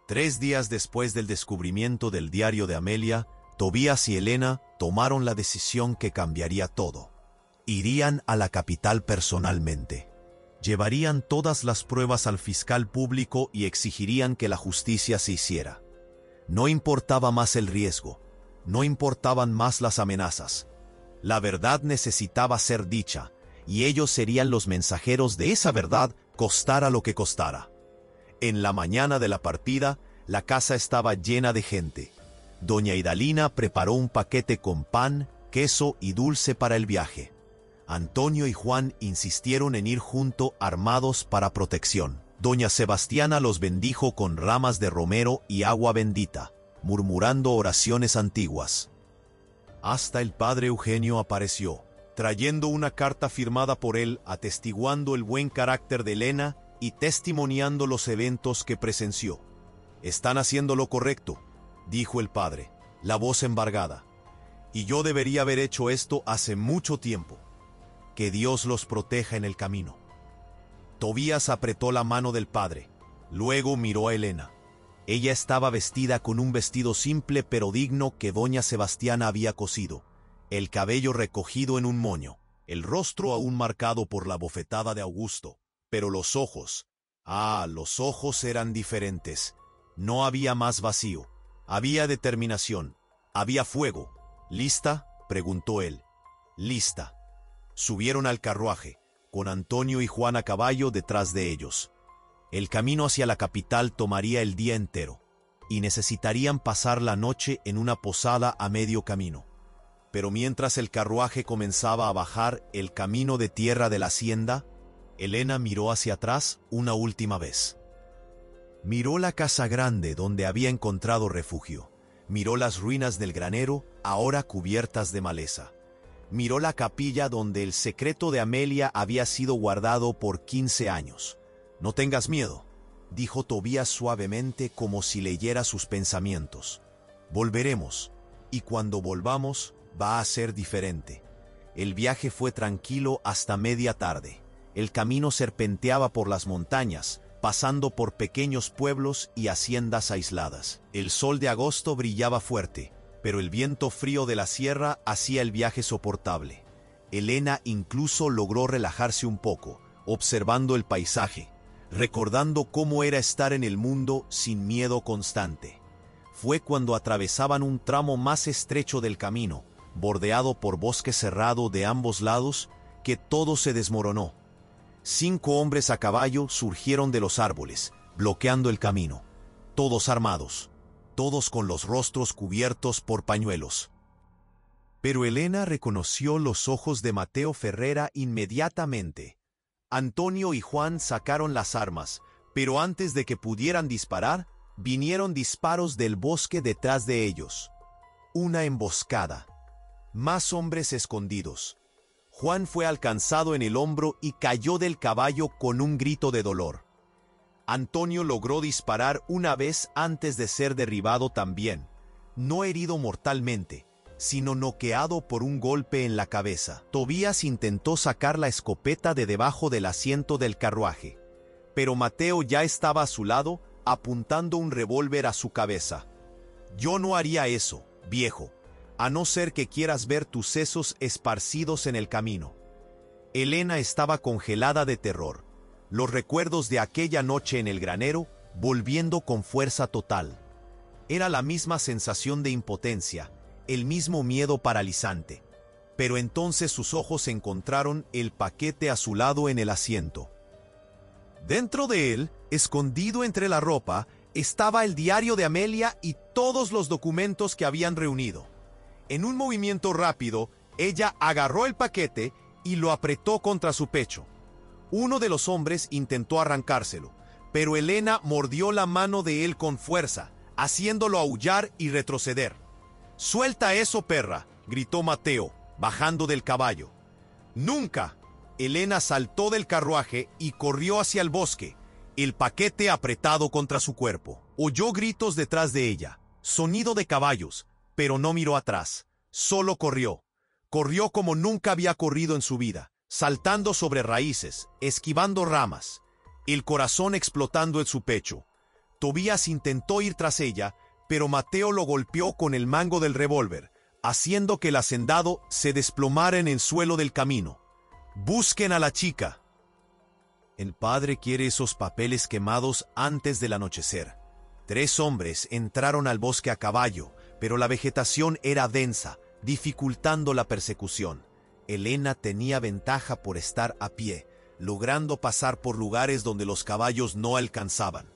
3 días después del descubrimiento del diario de Amelia, Tobías y Elena tomaron la decisión que cambiaría todo. Irían a la capital personalmente. Llevarían todas las pruebas al fiscal público y exigirían que la justicia se hiciera. No importaba más el riesgo, no importaban más las amenazas. La verdad necesitaba ser dicha, y ellos serían los mensajeros de esa verdad, costara lo que costara. En la mañana de la partida, la casa estaba llena de gente. Doña Idalina preparó un paquete con pan, queso y dulce para el viaje. Antonio y Juan insistieron en ir junto armados para protección. Doña Sebastiana los bendijo con ramas de romero y agua bendita, murmurando oraciones antiguas. Hasta el padre Eugenio apareció, trayendo una carta firmada por él atestiguando el buen carácter de Elena y testimoniando los eventos que presenció. Están haciendo lo correcto, dijo el padre, la voz embargada. Y yo debería haber hecho esto hace mucho tiempo. Que Dios los proteja en el camino. Tobías apretó la mano del padre. Luego miró a Elena. Ella estaba vestida con un vestido simple pero digno que doña Sebastiana había cosido, el cabello recogido en un moño, el rostro aún marcado por la bofetada de Augusto, pero los ojos, los ojos eran diferentes. No había más vacío, había determinación, había fuego. ¿Lista?, preguntó él. Lista. Subieron al carruaje, con Antonio y Juan a caballo detrás de ellos. El camino hacia la capital tomaría el día entero, y necesitarían pasar la noche en una posada a medio camino. Pero mientras el carruaje comenzaba a bajar el camino de tierra de la hacienda, Elena miró hacia atrás una última vez. Miró la casa grande donde había encontrado refugio. Miró las ruinas del granero, ahora cubiertas de maleza. Miró la capilla donde el secreto de Amelia había sido guardado por 15 años. «No tengas miedo», dijo Tobías suavemente como si leyera sus pensamientos. «Volveremos, y cuando volvamos va a ser diferente». El viaje fue tranquilo hasta media tarde. El camino serpenteaba por las montañas, pasando por pequeños pueblos y haciendas aisladas. El sol de agosto brillaba fuerte, pero el viento frío de la sierra hacía el viaje soportable. Elena incluso logró relajarse un poco, observando el paisaje, recordando cómo era estar en el mundo sin miedo constante. Fue cuando atravesaban un tramo más estrecho del camino, bordeado por bosque cerrado de ambos lados, que todo se desmoronó. 5 hombres a caballo surgieron de los árboles, bloqueando el camino, todos armados, todos con los rostros cubiertos por pañuelos. Pero Elena reconoció los ojos de Mateo Ferrera inmediatamente. Antonio y Juan sacaron las armas, pero antes de que pudieran disparar, vinieron disparos del bosque detrás de ellos. Una emboscada. Más hombres escondidos. Juan fue alcanzado en el hombro y cayó del caballo con un grito de dolor. Antonio logró disparar una vez antes de ser derribado también, no herido mortalmente, sino noqueado por un golpe en la cabeza. Tobías intentó sacar la escopeta de debajo del asiento del carruaje, pero Mateo ya estaba a su lado, apuntando un revólver a su cabeza. «Yo no haría eso, viejo, a no ser que quieras ver tus sesos esparcidos en el camino». Elena estaba congelada de terror, los recuerdos de aquella noche en el granero volviendo con fuerza total. Era la misma sensación de impotencia, el mismo miedo paralizante. Pero entonces sus ojos encontraron el paquete a su lado en el asiento. Dentro de él, escondido entre la ropa, estaba el diario de Amelia y todos los documentos que habían reunido. En un movimiento rápido, ella agarró el paquete y lo apretó contra su pecho. Uno de los hombres intentó arrancárselo, pero Elena mordió la mano de él con fuerza, haciéndolo aullar y retroceder. «¡Suelta eso, perra!», gritó Mateo, bajando del caballo. «¡Nunca!». Elena saltó del carruaje y corrió hacia el bosque, el paquete apretado contra su cuerpo. Oyó gritos detrás de ella, sonido de caballos, pero no miró atrás, solo corrió. Corrió como nunca había corrido en su vida, saltando sobre raíces, esquivando ramas, el corazón explotando en su pecho. Tobías intentó ir tras ella, pero Mateo lo golpeó con el mango del revólver, haciendo que el hacendado se desplomara en el suelo del camino. «¡Busquen a la chica!». El padre quiere esos papeles quemados antes del anochecer. 3 hombres entraron al bosque a caballo, pero la vegetación era densa, dificultando la persecución. Elena tenía ventaja por estar a pie, logrando pasar por lugares donde los caballos no alcanzaban.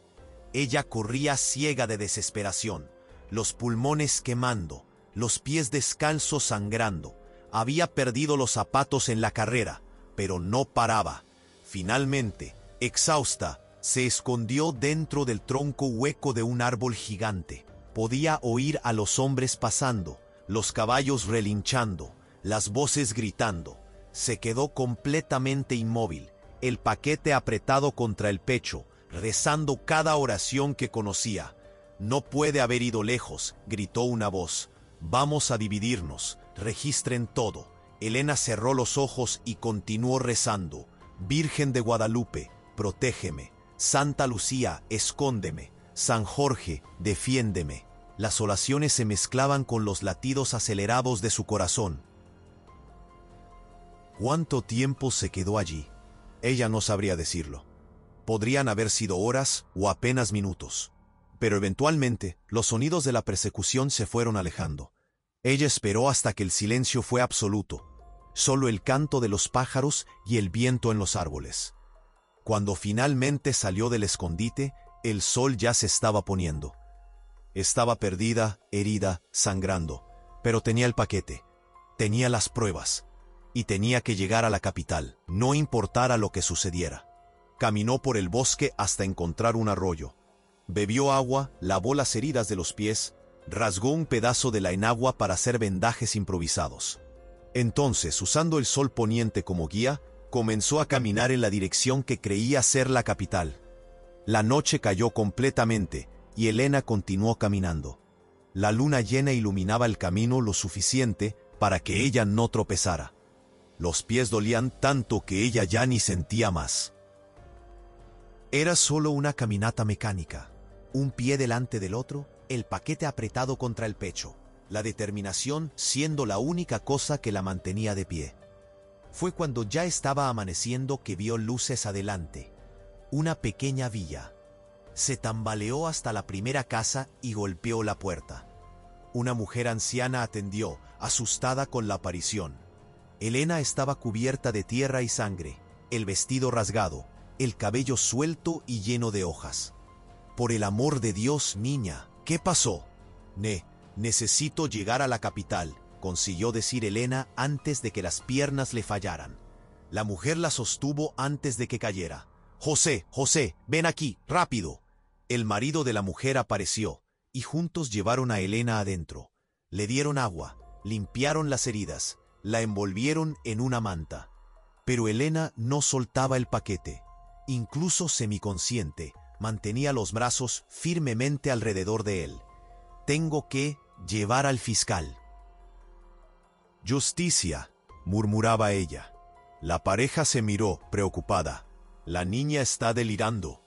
Ella corría ciega de desesperación, los pulmones quemando, los pies descalzos sangrando. Había perdido los zapatos en la carrera, pero no paraba. Finalmente, exhausta, se escondió dentro del tronco hueco de un árbol gigante. Podía oír a los hombres pasando, los caballos relinchando, las voces gritando. Se quedó completamente inmóvil, el paquete apretado contra el pecho, rezando cada oración que conocía. No puede haber ido lejos, gritó una voz. Vamos a dividirnos, registren todo. Elena cerró los ojos y continuó rezando. Virgen de Guadalupe, protégeme. Santa Lucía, escóndeme. San Jorge, defiéndeme. Las oraciones se mezclaban con los latidos acelerados de su corazón. ¿Cuánto tiempo se quedó allí? Ella no sabría decirlo. Podrían haber sido horas o apenas minutos. Pero eventualmente, los sonidos de la persecución se fueron alejando. Ella esperó hasta que el silencio fue absoluto. Solo el canto de los pájaros y el viento en los árboles. Cuando finalmente salió del escondite, el sol ya se estaba poniendo. Estaba perdida, herida, sangrando, pero tenía el paquete, tenía las pruebas, y tenía que llegar a la capital, no importara lo que sucediera. Caminó por el bosque hasta encontrar un arroyo. Bebió agua, lavó las heridas de los pies, rasgó un pedazo de la enagua para hacer vendajes improvisados. Entonces, usando el sol poniente como guía, comenzó a caminar en la dirección que creía ser la capital. La noche cayó completamente, y Elena continuó caminando. La luna llena iluminaba el camino lo suficiente para que ella no tropezara. Los pies dolían tanto que ella ya ni sentía más. Era solo una caminata mecánica. Un pie delante del otro, el paquete apretado contra el pecho, la determinación siendo la única cosa que la mantenía de pie. Fue cuando ya estaba amaneciendo que vio luces adelante. Una pequeña villa. Se tambaleó hasta la primera casa y golpeó la puerta. Una mujer anciana atendió, asustada con la aparición. Elena estaba cubierta de tierra y sangre, el vestido rasgado, el cabello suelto y lleno de hojas. Por el amor de Dios, niña, ¿qué pasó? Necesito llegar a la capital, consiguió decir Elena antes de que las piernas le fallaran. La mujer la sostuvo antes de que cayera. José, ven aquí, rápido. El marido de la mujer apareció, y juntos llevaron a Elena adentro. Le dieron agua, limpiaron las heridas, la envolvieron en una manta. Pero Elena no soltaba el paquete. Incluso semiconsciente, mantenía los brazos firmemente alrededor de él. Tengo que llevar al fiscal. Justicia, murmuraba ella. La pareja se miró, preocupada. La niña está delirando.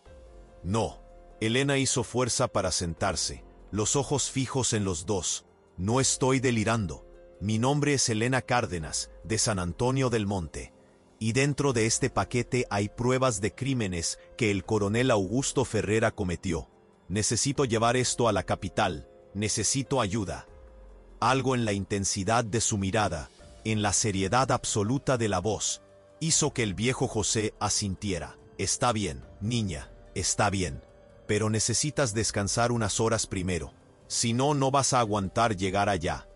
No. Elena hizo fuerza para sentarse, los ojos fijos en los dos. No estoy delirando. Mi nombre es Elena Cárdenas, de San Antonio del Monte. Y dentro de este paquete hay pruebas de crímenes que el coronel Augusto Ferrera cometió. Necesito llevar esto a la capital. Necesito ayuda. Algo en la intensidad de su mirada, en la seriedad absoluta de la voz, hizo que el viejo José asintiera. Está bien, niña, está bien. Pero necesitas descansar unas horas primero. Si no, no vas a aguantar llegar allá.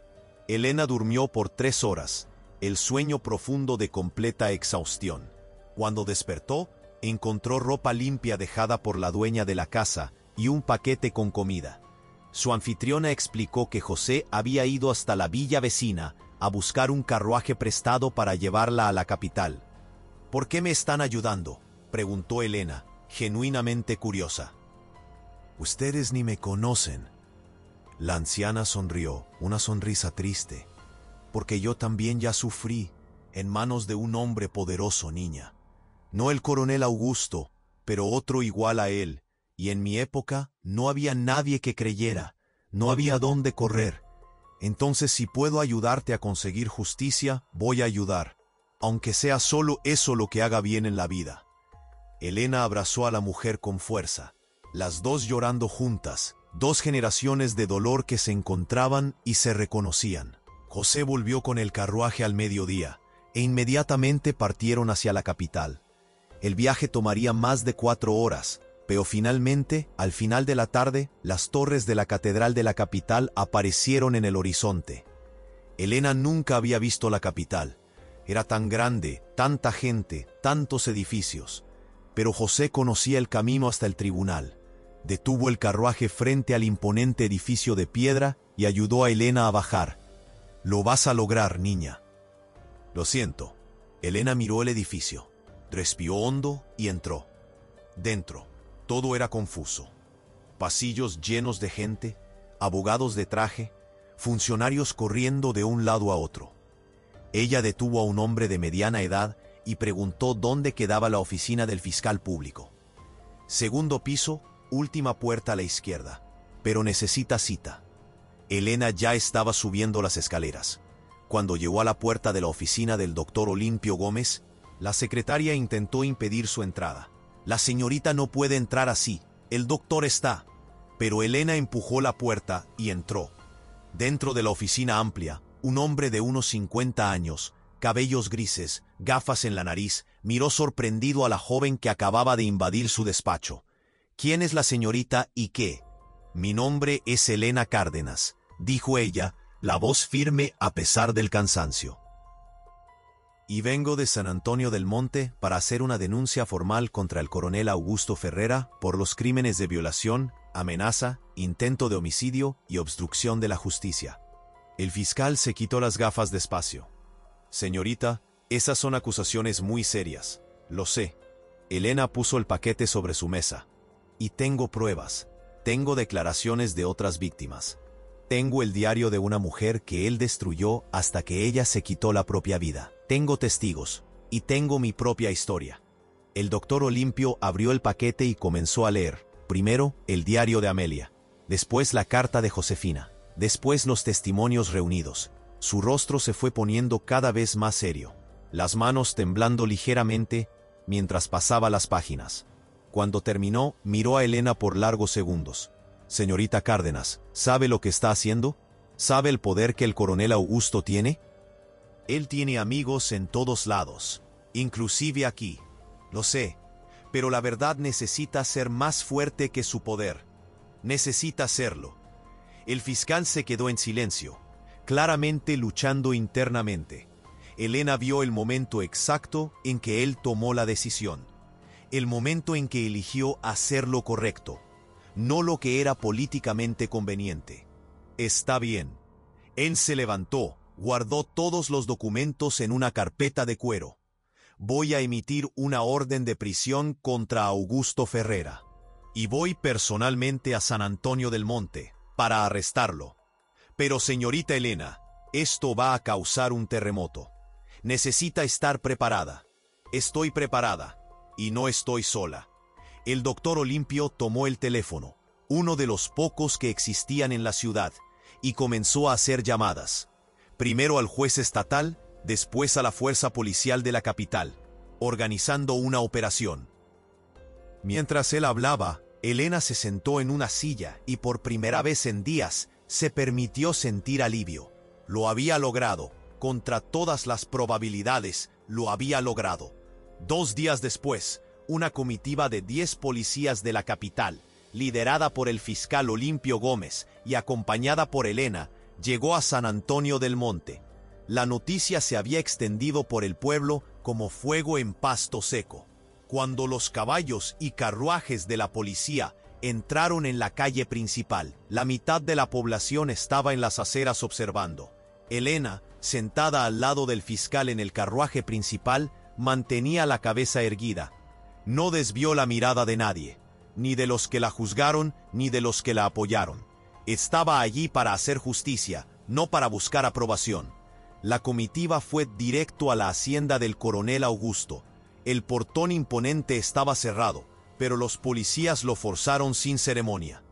Elena durmió por 3 horas, el sueño profundo de completa exhaustión. Cuando despertó, encontró ropa limpia dejada por la dueña de la casa y un paquete con comida. Su anfitriona explicó que José había ido hasta la villa vecina a buscar un carruaje prestado para llevarla a la capital. ¿Por qué me están ayudando?, preguntó Elena, genuinamente curiosa. Ustedes ni me conocen. La anciana sonrió, una sonrisa triste. Porque yo también ya sufrí en manos de un hombre poderoso, niña. No el coronel Augusto, pero otro igual a él. Y en mi época no había nadie que creyera, no había dónde correr. Entonces, si puedo ayudarte a conseguir justicia, voy a ayudar, aunque sea solo eso lo que haga bien en la vida. Elena abrazó a la mujer con fuerza, las dos llorando juntas, 2 generaciones de dolor que se encontraban y se reconocían. José volvió con el carruaje al mediodía, e inmediatamente partieron hacia la capital. El viaje tomaría más de 4 horas, pero finalmente, al final de la tarde, las torres de la catedral de la capital aparecieron en el horizonte. Elena nunca había visto la capital. Era tan grande, tanta gente, tantos edificios. Pero José conocía el camino hasta el tribunal. Detuvo el carruaje frente al imponente edificio de piedra y ayudó a Elena a bajar. «Lo vas a lograr, niña». «Lo siento». Elena miró el edificio, respiró hondo y entró. Dentro, todo era confuso. pasillos llenos de gente, abogados de traje, funcionarios corriendo de un lado a otro. Ella detuvo a un hombre de mediana edad y preguntó dónde quedaba la oficina del fiscal público. Segundo piso, última puerta a la izquierda, pero necesita cita. Elena ya estaba subiendo las escaleras. Cuando llegó a la puerta de la oficina del doctor Olimpio Gómez, la secretaria intentó impedir su entrada. La señorita no puede entrar así, el doctor está. Pero Elena empujó la puerta y entró. Dentro de la oficina amplia, un hombre de unos 50 años, cabellos grises, gafas en la nariz, miró sorprendido a la joven que acababa de invadir su despacho. ¿Quién es la señorita y qué? Mi nombre es Elena Cárdenas, dijo ella, la voz firme a pesar del cansancio. Y vengo de San Antonio del Monte para hacer una denuncia formal contra el coronel Augusto Ferrera por los crímenes de violación, amenaza, intento de homicidio y obstrucción de la justicia. El fiscal se quitó las gafas despacio. Señorita, esas son acusaciones muy serias. Lo sé. Elena puso el paquete sobre su mesa. Y tengo pruebas. Tengo declaraciones de otras víctimas. Tengo el diario de una mujer que él destruyó hasta que ella se quitó la propia vida. Tengo testigos. Y tengo mi propia historia. El doctor Olimpio abrió el paquete y comenzó a leer. Primero, el diario de Amelia. Después la carta de Josefina. Después los testimonios reunidos. Su rostro se fue poniendo cada vez más serio, las manos temblando ligeramente mientras pasaba las páginas. Cuando terminó, miró a Elena por largos segundos. Señorita Cárdenas, ¿sabe lo que está haciendo? ¿Sabe el poder que el coronel Augusto tiene? Él tiene amigos en todos lados, inclusive aquí. Lo sé, pero la verdad necesita ser más fuerte que su poder. Necesita serlo. El fiscal se quedó en silencio, claramente luchando internamente. Elena vio el momento exacto en que él tomó la decisión. El momento en que eligió hacer lo correcto, no lo que era políticamente conveniente. Está bien. Él se levantó, guardó todos los documentos en una carpeta de cuero. Voy a emitir una orden de prisión contra Augusto Ferrera. Y voy personalmente a San Antonio del Monte para arrestarlo. Pero señorita Elena, esto va a causar un terremoto. Necesita estar preparada. Estoy preparada. Y no estoy sola. El doctor Olimpio tomó el teléfono, uno de los pocos que existían en la ciudad, y comenzó a hacer llamadas. Primero al juez estatal, después a la fuerza policial de la capital, organizando una operación. Mientras él hablaba, Elena se sentó en una silla y por primera vez en días se permitió sentir alivio. Lo había logrado. Contra todas las probabilidades, lo había logrado. 2 días después, una comitiva de 10 policías de la capital, liderada por el fiscal Olimpio Gómez y acompañada por Elena, llegó a San Antonio del Monte. La noticia se había extendido por el pueblo como fuego en pasto seco. Cuando los caballos y carruajes de la policía entraron en la calle principal, la mitad de la población estaba en las aceras observando. Elena, sentada al lado del fiscal en el carruaje principal, mantenía la cabeza erguida. No desvió la mirada de nadie, ni de los que la juzgaron, ni de los que la apoyaron. Estaba allí para hacer justicia, no para buscar aprobación. La comitiva fue directo a la hacienda del coronel Augusto. El portón imponente estaba cerrado, pero los policías lo forzaron sin ceremonia.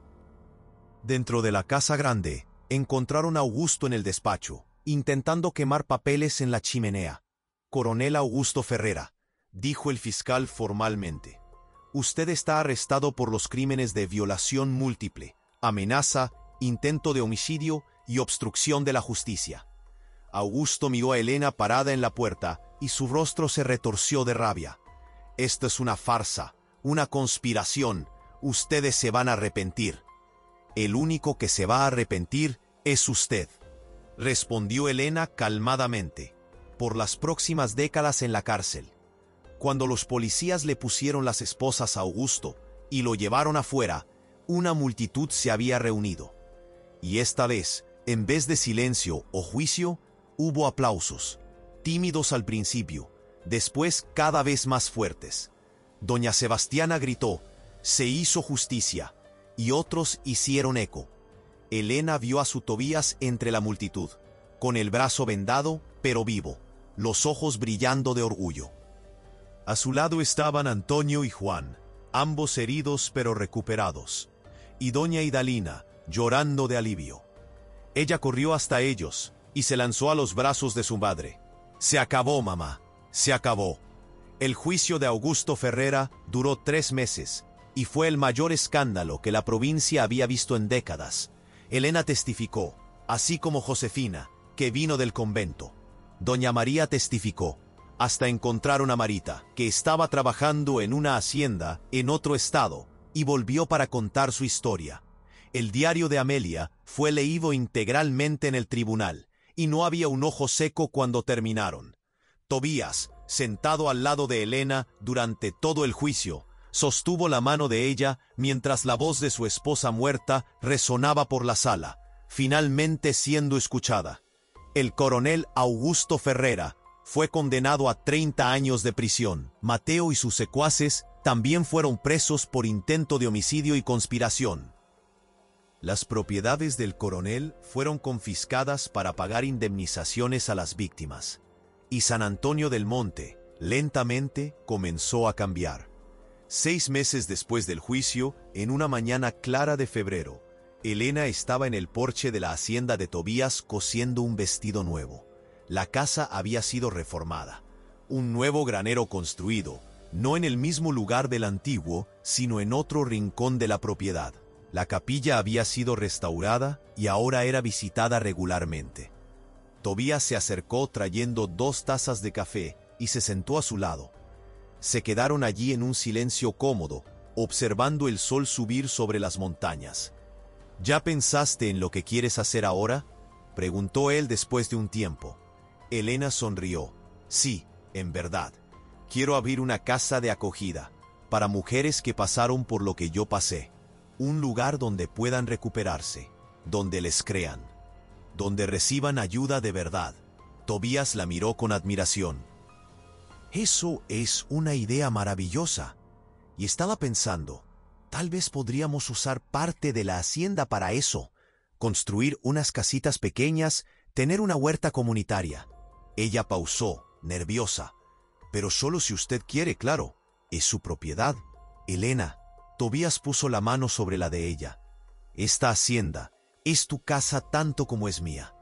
Dentro de la casa grande, encontraron a Augusto en el despacho, intentando quemar papeles en la chimenea. Coronel Augusto Ferrera, dijo el fiscal formalmente. Usted está arrestado por los crímenes de violación múltiple, amenaza, intento de homicidio y obstrucción de la justicia. Augusto miró a Elena parada en la puerta y su rostro se retorció de rabia. Esto es una farsa, una conspiración. Ustedes se van a arrepentir. El único que se va a arrepentir es usted, respondió Elena calmadamente. Por las próximas décadas en la cárcel. Cuando los policías le pusieron las esposas a Augusto y lo llevaron afuera, una multitud se había reunido. Y esta vez, en vez de silencio o juicio, hubo aplausos, tímidos al principio, después cada vez más fuertes. Doña Sebastiana gritó, «Se hizo justicia», y otros hicieron eco. Elena vio a su Tobías entre la multitud, con el brazo vendado, pero vivo, los ojos brillando de orgullo. A su lado estaban Antonio y Juan, ambos heridos pero recuperados, y doña Idalina, llorando de alivio. Ella corrió hasta ellos y se lanzó a los brazos de su madre. «Se acabó, mamá, se acabó». El juicio de Augusto Ferrera duró 3 meses y fue el mayor escándalo que la provincia había visto en décadas. Elena testificó, así como Josefina, que vino del convento. Doña María testificó, hasta encontraron a Marita, que estaba trabajando en una hacienda en otro estado, y volvió para contar su historia. El diario de Amelia fue leído integralmente en el tribunal, y no había un ojo seco cuando terminaron. Tobías, sentado al lado de Elena durante todo el juicio, sostuvo la mano de ella mientras la voz de su esposa muerta resonaba por la sala, finalmente siendo escuchada. El coronel Augusto Ferrera fue condenado a 30 años de prisión. Mateo y sus secuaces también fueron presos por intento de homicidio y conspiración. Las propiedades del coronel fueron confiscadas para pagar indemnizaciones a las víctimas. Y San Antonio del Monte, lentamente, comenzó a cambiar. 6 meses después del juicio, en una mañana clara de febrero, Elena estaba en el porche de la hacienda de Tobías cosiendo un vestido nuevo. La casa había sido reformada. Un nuevo granero construido, no en el mismo lugar del antiguo, sino en otro rincón de la propiedad. La capilla había sido restaurada y ahora era visitada regularmente. Tobías se acercó trayendo 2 tazas de café y se sentó a su lado. Se quedaron allí en un silencio cómodo, observando el sol subir sobre las montañas. ¿Ya pensaste en lo que quieres hacer ahora?, preguntó él después de un tiempo. Elena sonrió. Sí, en verdad. Quiero abrir una casa de acogida, para mujeres que pasaron por lo que yo pasé. Un lugar donde puedan recuperarse, donde les crean, donde reciban ayuda de verdad. Tobías la miró con admiración. Eso es una idea maravillosa. Y estaba pensando, tal vez podríamos usar parte de la hacienda para eso. Construir unas casitas pequeñas, tener una huerta comunitaria. Ella pausó, nerviosa. Pero solo si usted quiere, claro. Es su propiedad. Elena, Tobías puso la mano sobre la de ella. Esta hacienda es tu casa tanto como es mía.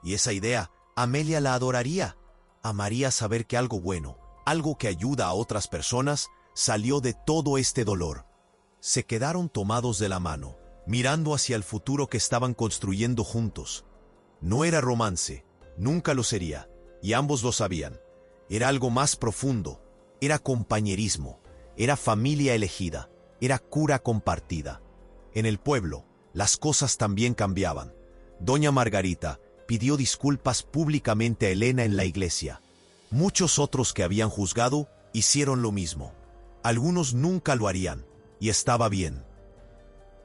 Y esa idea, Amelia la adoraría. Amaría saber que algo bueno, algo que ayuda a otras personas, salió de todo este dolor. Se quedaron tomados de la mano, mirando hacia el futuro que estaban construyendo juntos. No era romance, nunca lo sería, y ambos lo sabían. Era algo más profundo, era compañerismo, era familia elegida, era cura compartida. En el pueblo, las cosas también cambiaban. Doña Margarita pidió disculpas públicamente a Elena en la iglesia. Muchos otros que habían juzgado hicieron lo mismo. Algunos nunca lo harían, y estaba bien.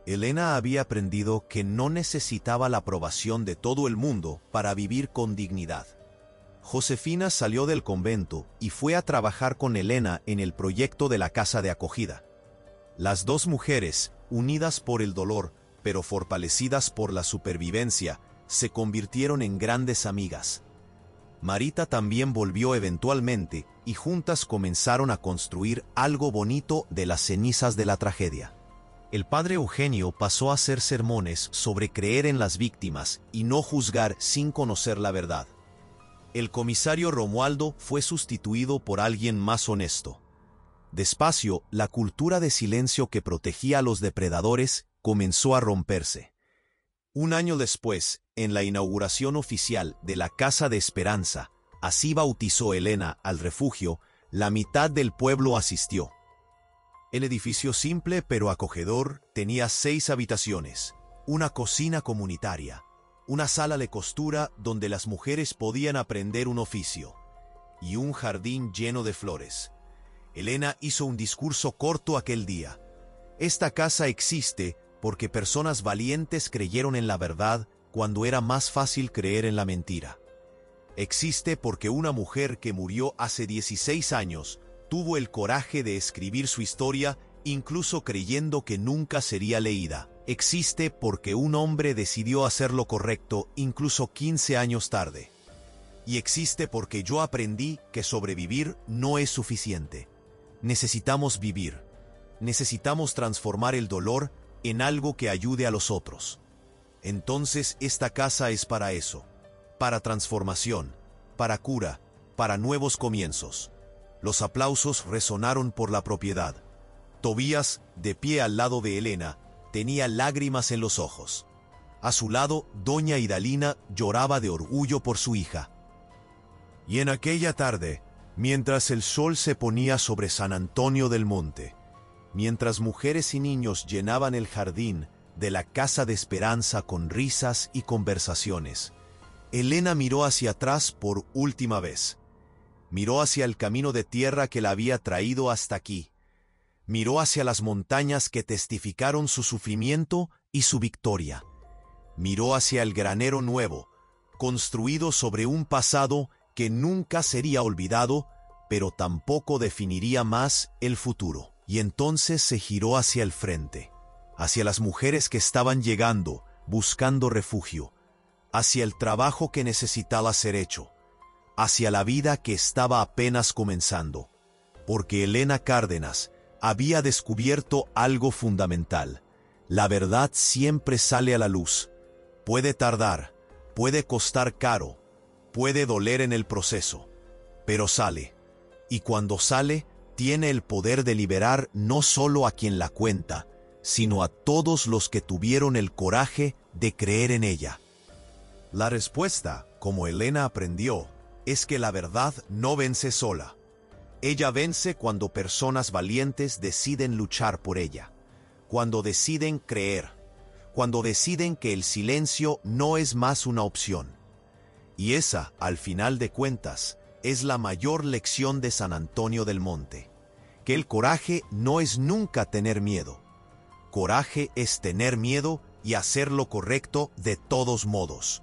Elena había aprendido que no necesitaba la aprobación de todo el mundo para vivir con dignidad. Josefina salió del convento y fue a trabajar con Elena en el proyecto de la casa de acogida. Las 2 mujeres, unidas por el dolor, pero fortalecidas por la supervivencia, se convirtieron en grandes amigas. Marita también volvió eventualmente y juntas comenzaron a construir algo bonito de las cenizas de la tragedia. El padre Eugenio pasó a hacer sermones sobre creer en las víctimas y no juzgar sin conocer la verdad. El comisario Romualdo fue sustituido por alguien más honesto. Despacio, la cultura de silencio que protegía a los depredadores comenzó a romperse. Un año después, en la inauguración oficial de la Casa de Esperanza, así bautizó Elena al refugio, la mitad del pueblo asistió. El edificio simple pero acogedor tenía 6 habitaciones, una cocina comunitaria, una sala de costura donde las mujeres podían aprender un oficio, y un jardín lleno de flores. Elena hizo un discurso corto aquel día. Esta casa existe porque personas valientes creyeron en la verdad cuando era más fácil creer en la mentira. Existe porque una mujer que murió hace 16 años tuvo el coraje de escribir su historia incluso creyendo que nunca sería leída. existe porque un hombre decidió hacer lo correcto incluso 15 años tarde. Y existe porque yo aprendí que sobrevivir no es suficiente. Necesitamos vivir. Necesitamos transformar el dolor en algo que ayude a los otros. Entonces esta casa es para eso. Para transformación, para cura, para nuevos comienzos. Los aplausos resonaron por la propiedad. Tobías, de pie al lado de Elena, tenía lágrimas en los ojos. A su lado, doña Idalina lloraba de orgullo por su hija. Y en aquella tarde, mientras el sol se ponía sobre San Antonio del Monte, mientras mujeres y niños llenaban el jardín de la Casa de Esperanza con risas y conversaciones, Elena miró hacia atrás por última vez. Miró hacia el camino de tierra que la había traído hasta aquí. Miró hacia las montañas que testificaron su sufrimiento y su victoria. Miró hacia el granero nuevo, construido sobre un pasado que nunca sería olvidado, pero tampoco definiría más el futuro. Y entonces se giró hacia el frente, hacia las mujeres que estaban llegando, buscando refugio, hacia el trabajo que necesitaba ser hecho, hacia la vida que estaba apenas comenzando, porque Elena Cárdenas había descubierto algo fundamental. La verdad siempre sale a la luz. Puede tardar, puede costar caro, puede doler en el proceso, pero sale. Y cuando sale, tiene el poder de liberar no solo a quien la cuenta, sino a todos los que tuvieron el coraje de creer en ella. La respuesta, como Elena aprendió, es que la verdad no vence sola. Ella vence cuando personas valientes deciden luchar por ella, cuando deciden creer, cuando deciden que el silencio no es más una opción. Y esa, al final de cuentas, es la mayor lección de San Antonio del Monte, que el coraje no es nunca tener miedo. Coraje es tener miedo y hacer lo correcto de todos modos.